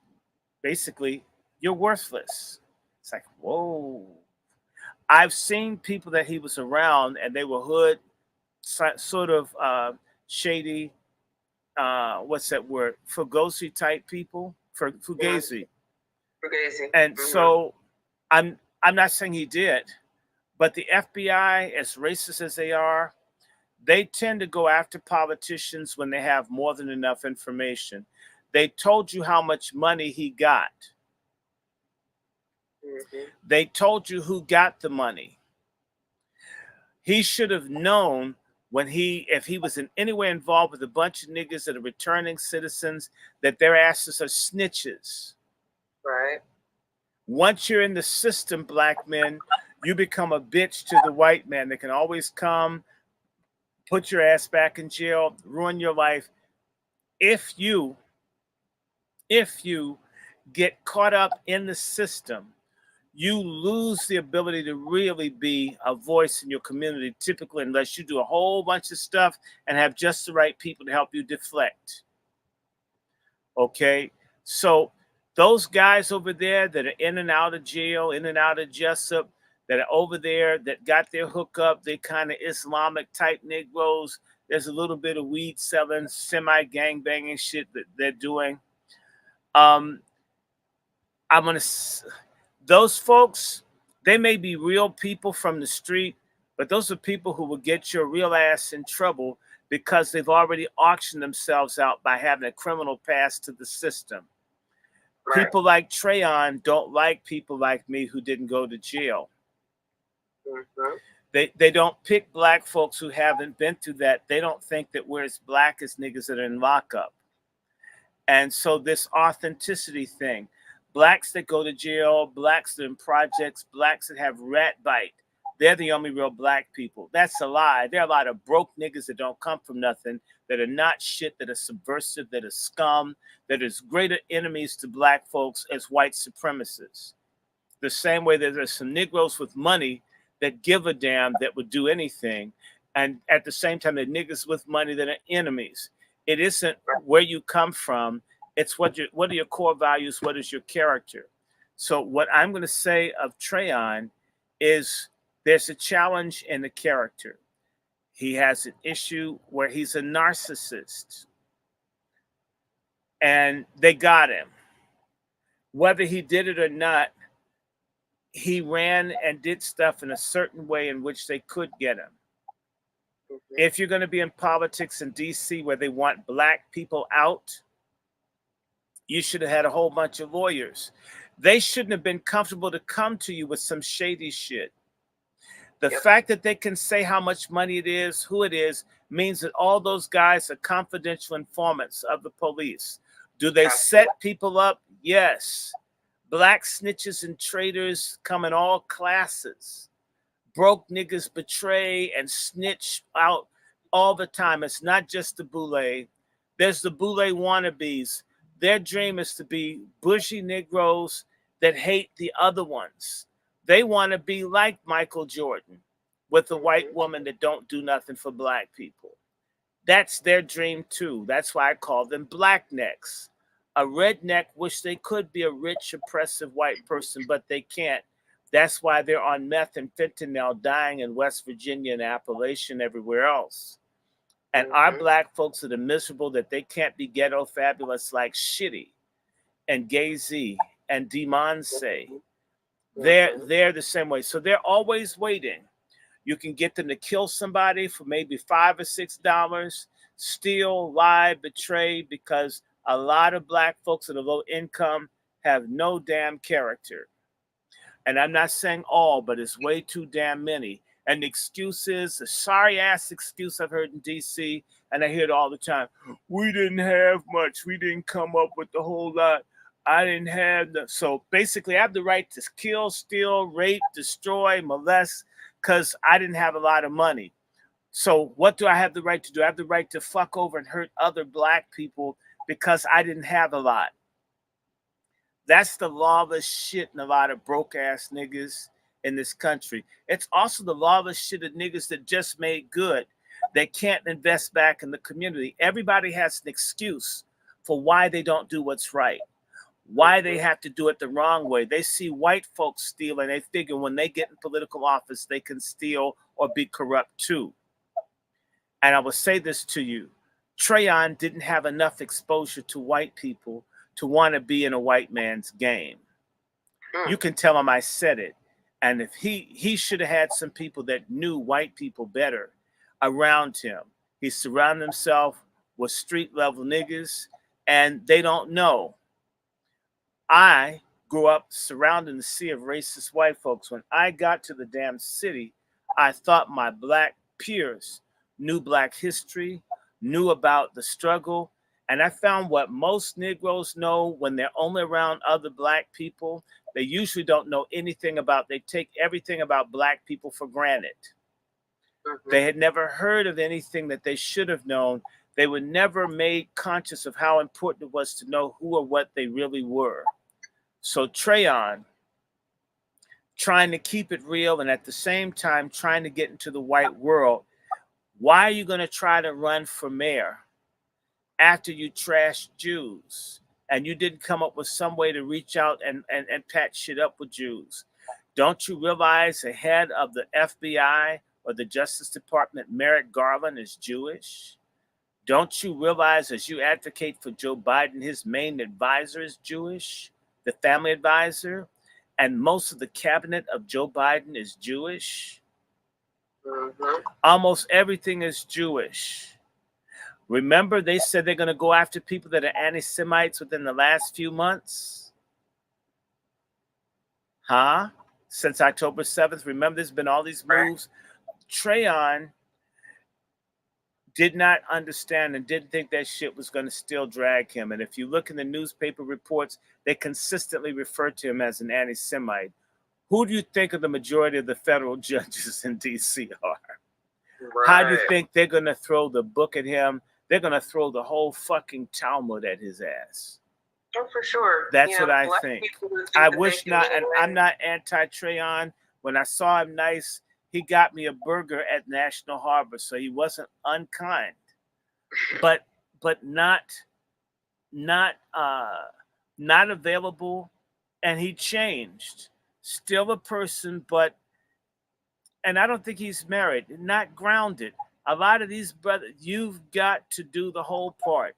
basically, you're worthless. It's like, whoa. I've seen people that he was around and they were hood, sort of shady, what's that word? Fugazi type people. Fugazi. And so I'm not saying he did, but the FBI, as racist as they are, they tend to go after politicians when they have more than enough information. They told you how much money he got. They told you who got the money. He should have known if he was in any way involved with a bunch of niggas that are returning citizens, that their asses are snitches. Right. Once you're in the system, black men, you become a bitch to the white man. They can always come, put your ass back in jail, ruin your life. If you get caught up in the system, you lose the ability to really be a voice in your community, typically, unless you do a whole bunch of stuff and have just the right people to help you deflect. Okay? So those guys over there that are in and out of jail, in and out of Jessup, that are over there, that got their hookup, they kind of Islamic type Negroes. There's a little bit of weed selling, semi-gang banging shit that they're doing. Those folks, they may be real people from the street, but those are people who will get your real ass in trouble because they've already auctioned themselves out by having a criminal past to the system. Right. People like Trayon don't like people like me who didn't go to jail. They don't pick black folks who haven't been through that. They don't think that we're as black as niggas that are in lockup. And so this authenticity thing, blacks that go to jail, blacks that are in projects, blacks that have rat bite, they're the only real black people. That's a lie. There are a lot of broke niggas that don't come from nothing, that are not shit, that are subversive, that are scum, that is greater enemies to black folks as white supremacists. The same way that there's some Negroes with money that give a damn, that would do anything. And at the same time, there are niggas with money that are enemies. It isn't where you come from. It's what are your core values? What is your character? So what I'm going to say of Trayon is there's a challenge in the character. He has an issue where he's a narcissist. And they got him. Whether he did it or not, he ran and did stuff in a certain way in which they could get him. If you're going to be in politics in DC where they want black people out, you should have had a whole bunch of lawyers. They shouldn't have been comfortable to come to you with some shady shit. The fact that they can say how much money it is, who it is, means that all those guys are confidential informants of the police. Do they set people up? Yes. Black snitches and traitors come in all classes. Broke niggas betray and snitch out all the time. It's not just the boule. There's the boule wannabes. Their dream is to be bushy Negroes that hate the other ones. They want to be like Michael Jordan with a white woman that don't do nothing for black people. That's their dream too. That's why I call them black necks. A redneck wish they could be a rich, oppressive white person, but they can't. That's why they're on meth and fentanyl dying in West Virginia and Appalachian everywhere else. And our black folks are the miserable that they can't be ghetto fabulous like Shitty and Gay Z and Demonse. They're the same way. So they're always waiting. You can get them to kill somebody for maybe $5 or $6, steal, lie, betray, because a lot of black folks at a low income have no damn character. And I'm not saying all, but it's way too damn many. And the excuse is a sorry ass excuse I've heard in DC, and I hear it all the time. We didn't have much. We didn't come up with the whole lot. I didn't have the. So basically, I have the right to kill, steal, rape, destroy, molest, because I didn't have a lot of money. So what do I have the right to do? I have the right to fuck over and hurt other black people because I didn't have a lot. That's the lawless shit in a lot of broke ass niggas in this country. It's also the lawless shit of niggas that just made good. They can't invest back in the community. Everybody has an excuse for why they don't do what's right, why they have to do it the wrong way. They see white folks steal and they figure when they get in political office, they can steal or be corrupt too. And I will say this to you. Trayon didn't have enough exposure to white people to want to be in a white man's game. You can tell him I said it. And if he should have had some people that knew white people better around him. He surrounded himself with street level niggas and they don't know. I grew up surrounding the sea of racist white folks. When I got to the damn city, I thought my black peers knew black history, knew about the struggle. And I found what most Negroes know when they're only around other black people, they usually don't know anything about, they take everything about black people for granted. They had never heard of anything that they should have known. They were never made conscious of how important it was to know who or what they really were. So Trayon, trying to keep it real and at the same time trying to get into the white world, why are you going to try to run for mayor after you trashed Jews and you didn't come up with some way to reach out and patch shit up with Jews? Don't you realize the head of the FBI or the Justice Department, Merrick Garland, is Jewish? Don't you realize as you advocate for Joe Biden, his main advisor is Jewish, the family advisor, and most of the cabinet of Joe Biden is Jewish? Almost everything is Jewish. Remember, they said they're going to go after people that are anti-Semites within the last few months? Since October 7th. Remember, there's been all these moves. Trayon did not understand and didn't think that shit was going to still drag him. And if you look in the newspaper reports, they consistently refer to him as an anti-Semite. Who do you think of the majority of the federal judges in D.C. are? How do you think they're going to throw the book at him? They're going to throw the whole fucking Talmud at his ass. Oh, for sure. That's what I think. I wish not, and I'm not anti-Trayon. When I saw him nice, he got me a burger at National Harbor, so he wasn't unkind. But not available, and he changed. Still a person, and I don't think he's married, not grounded. A lot of these brothers, you've got to do the whole part.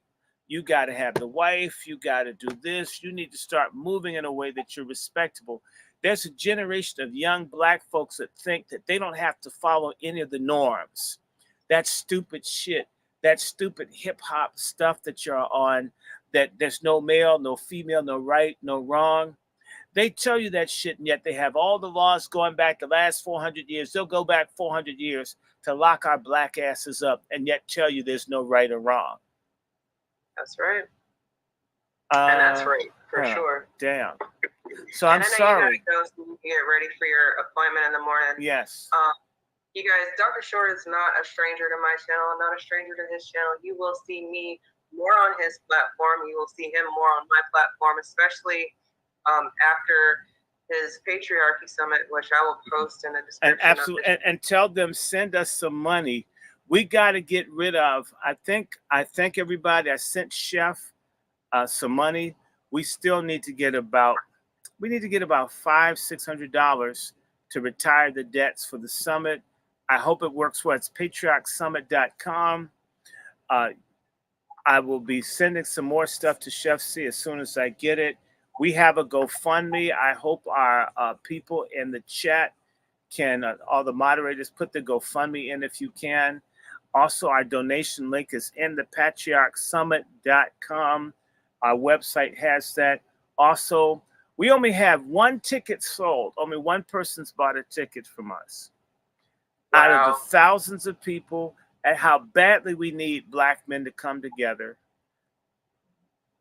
You got to have the wife. You got to do this. You need to start moving in a way that you're respectable. There's a generation of young black folks that think that they don't have to follow any of the norms. That stupid shit, that stupid hip hop stuff that you're on, that there's no male, no female, no right, no wrong. They tell you that shit, and yet they have all the laws going back the last 400 years. They'll go back 400 years to lock our black asses up and yet tell you there's no right or wrong. That's right. And that's right, for sure. Damn. So I'm sorry. You gotta go get ready for your appointment in the morning. Yes. You guys, Dr. Short is not a stranger to my channel. I'm not a stranger to his channel. You will see me more on his platform. You will see him more on my platform, especially after his Patriarchy Summit, which I will post in the description. And absolutely, and tell them, send us some money. We got to get rid of. I thank everybody. I sent Chef some money. We still need to get about. We need to get about $500-600 to retire the debts for the summit. I hope it works well. It's patriarchsummit.com. I will be sending some more stuff to Chef C as soon as I get it. We have a GoFundMe. I hope our people in the chat can, all the moderators, put the GoFundMe in if you can. Also, our donation link is in the patriarchsummit.com. Our website has that. Also, we only have one ticket sold. Only one person's bought a ticket from us. Wow. Out of the thousands of people, and how badly we need Black men to come together,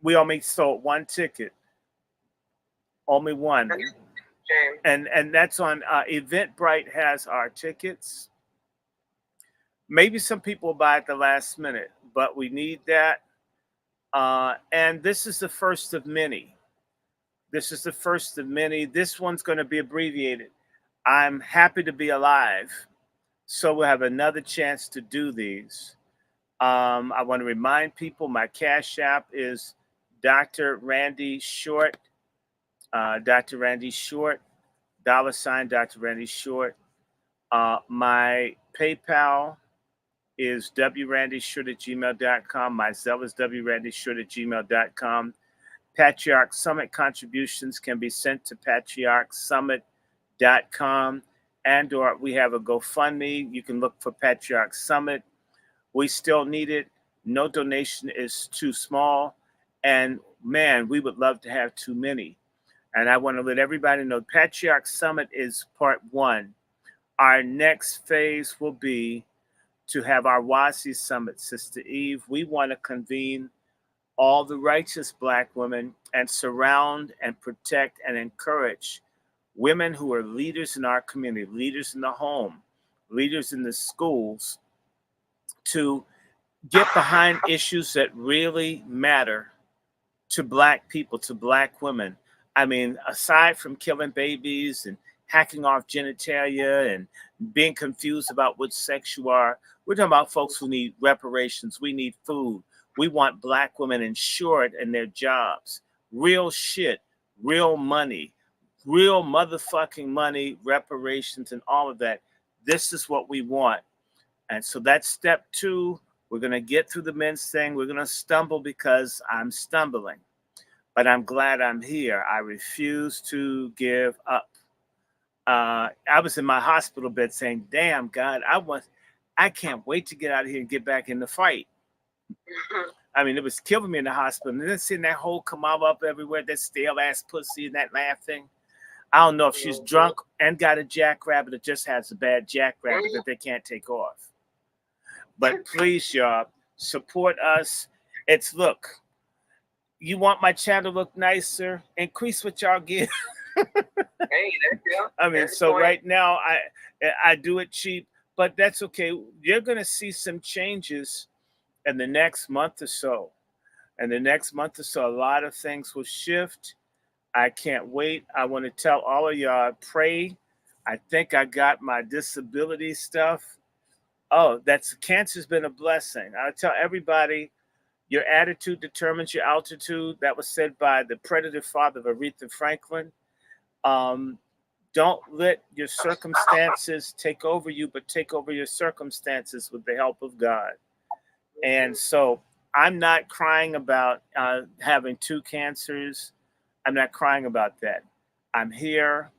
we only sold one ticket. Only one. And that's on Eventbrite has our tickets. Maybe some people buy at the last minute, but we need that. And this is the first of many. This is the first of many. This one's going to be abbreviated. I'm happy to be alive. So we'll have another chance to do these. I want to remind people my Cash App is DrRandyShort. DrRandyShort. $ DrRandyShort. My PayPal is wrandyshort@gmail.com. My Zelle is wrandyshort@gmail.com. Patriarch Summit contributions can be sent to patriarchsummit.com, and or we have a GoFundMe. You can look for Patriarch Summit. We still need it. No donation is too small. And man, we would love to have too many. And I want to let everybody know Patriarch Summit is part 1. Our next phase will be to have our WASI Summit, Sister Eve. We want to convene all the righteous Black women and surround and protect and encourage women who are leaders in our community, leaders in the home, leaders in the schools, to get behind issues that really matter to Black people, to Black women. I mean, aside from killing babies and hacking off genitalia and being confused about which sex you are, we're talking about folks who need reparations. We need food. We want Black women insured in their jobs. Real shit, real money, real motherfucking money, reparations, and all of that. This is what we want. And so that's step 2. We're going to get through the men's thing. We're going to stumble because I'm stumbling. But I'm glad I'm here. I refuse to give up. I was in my hospital bed saying, damn, God, I can't wait to get out of here and get back in the fight. I mean, it was killing me in the hospital. And then seeing that whole Kamala up everywhere, that stale ass pussy and that laughing. I don't know if she's drunk and got a jackrabbit or just has a bad jackrabbit that they can't take off. But please, y'all, support us. Look, you want my channel to look nicer? Increase what y'all give. Hey, there you go. I mean, so right now I do it cheap, but that's okay. You're going to see some changes in the next month or so. In the next month or so, a lot of things will shift. I can't wait. I want to tell all of y'all, pray. I think I got my disability stuff. Oh, cancer's been a blessing. I tell everybody, your attitude determines your altitude. That was said by the predator father of Aretha Franklin. Don't let your circumstances take over you, but take over your circumstances with the help of God. And so I'm not crying about having 2 cancers. I'm not crying about that. I'm here.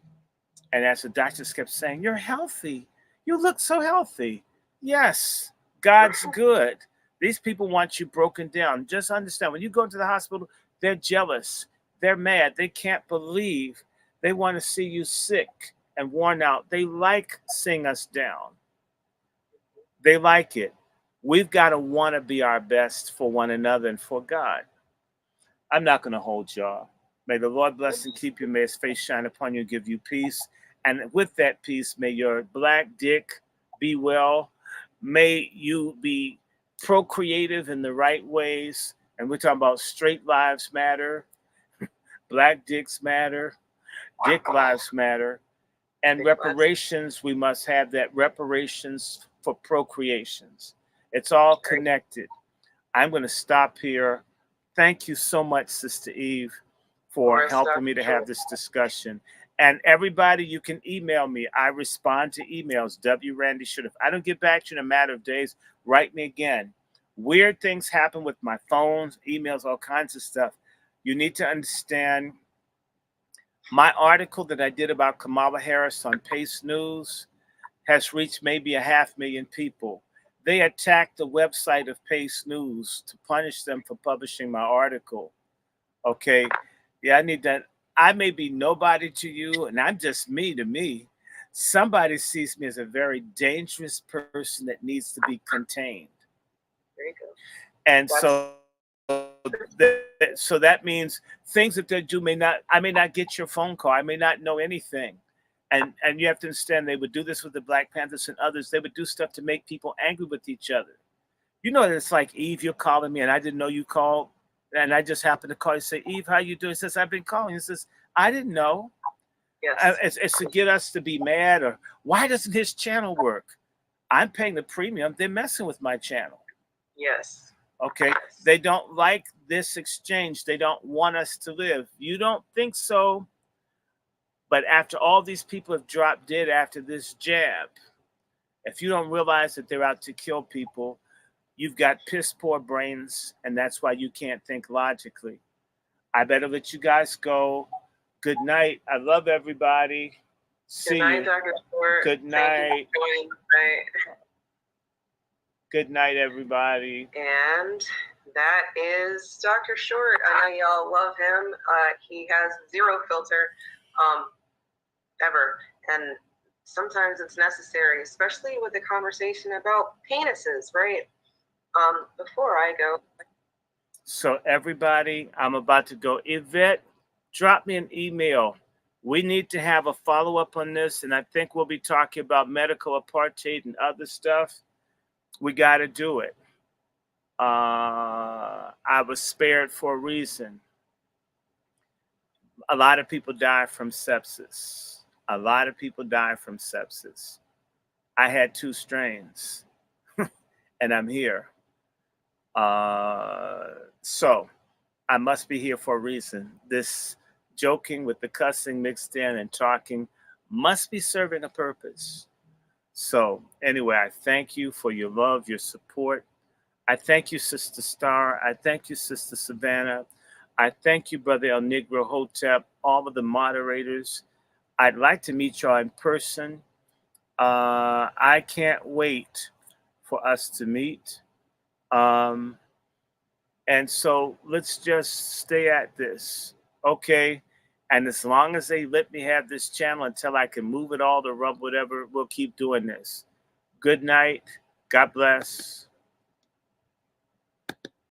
And as the doctors kept saying, you're healthy. You look so healthy. Yes, God's good. These people want you broken down. Just understand, when you go to the hospital, they're jealous. They're mad. They can't believe. They want to see you sick and worn out. They like seeing us down. They like it. We've got to want to be our best for one another and for God. I'm not going to hold y'all. May the Lord bless and keep you. May his face shine upon you and give you peace. And with that peace, may your Black dick be well. May you be procreative in the right ways. And we're talking about straight lives matter, black dicks matter, dick lives matter, and reparations. We must have that reparations for procreations. It's all connected. I'm going to stop here. Thank you so much, Sister Eve, for helping me to have this discussion. And everybody, you can email me. I respond to emails, DrRandyShort. If I don't get back to you in a matter of days, write me again. Weird things happen with my phones, emails, all kinds of stuff. You need to understand my article that I did about Kamala Harris on Pace News has reached maybe 500,000 people. They attacked the website of Pace News to punish them for publishing my article. Okay. Yeah, I need that. I may be nobody to you, and I'm just me to me. Somebody sees me as a very dangerous person that needs to be contained. There you go. And so that means things that they do I may not get your phone call. I may not know anything. And you have to understand, they would do this with the Black Panthers and others. They would do stuff to make people angry with each other. You know, it's like, Eve, you're calling me and I didn't know you called. And I just happened to call you, say, Eve, how you doing? He says, I've been calling. He says, I didn't know. Yes. It's to get us to be mad, or why doesn't his channel work? I'm paying the premium. They're messing with my channel. Yes. Okay. Yes. They don't like this exchange. They don't want us to live. You don't think so? But after all these people have dropped dead after this jab, if you don't realize that they're out to kill people, you've got piss poor brains, and that's why you can't think logically. I better let you guys go. Good night. I love everybody. See you. Good night, Dr. Short. Good night. Good night, everybody. And that is Dr. Short. I know y'all love him. He has zero filter, ever. And sometimes it's necessary, especially with the conversation about penises, right? Before I go. So everybody, I'm about to go. Yvette, drop me an email. We need to have a follow-up on this, and I think we'll be talking about medical apartheid and other stuff. We got to do it. I was spared for a reason. A lot of people die from sepsis. A lot of people die from sepsis. I had 2 strains, and I'm here. So I must be here for a reason. This joking with the cussing mixed in and talking must be serving a purpose. So anyway, I thank you for your love, your support. I thank you, Sister Star. I thank you, Sister Savannah. I thank you, Brother El Negro Hotep, all of the moderators. I'd like to meet y'all in person. I can't wait for us to meet. And so let's just stay at this, okay? And as long as they let me have this channel until I can move it all to rub whatever, we'll keep doing this. Good night. God bless.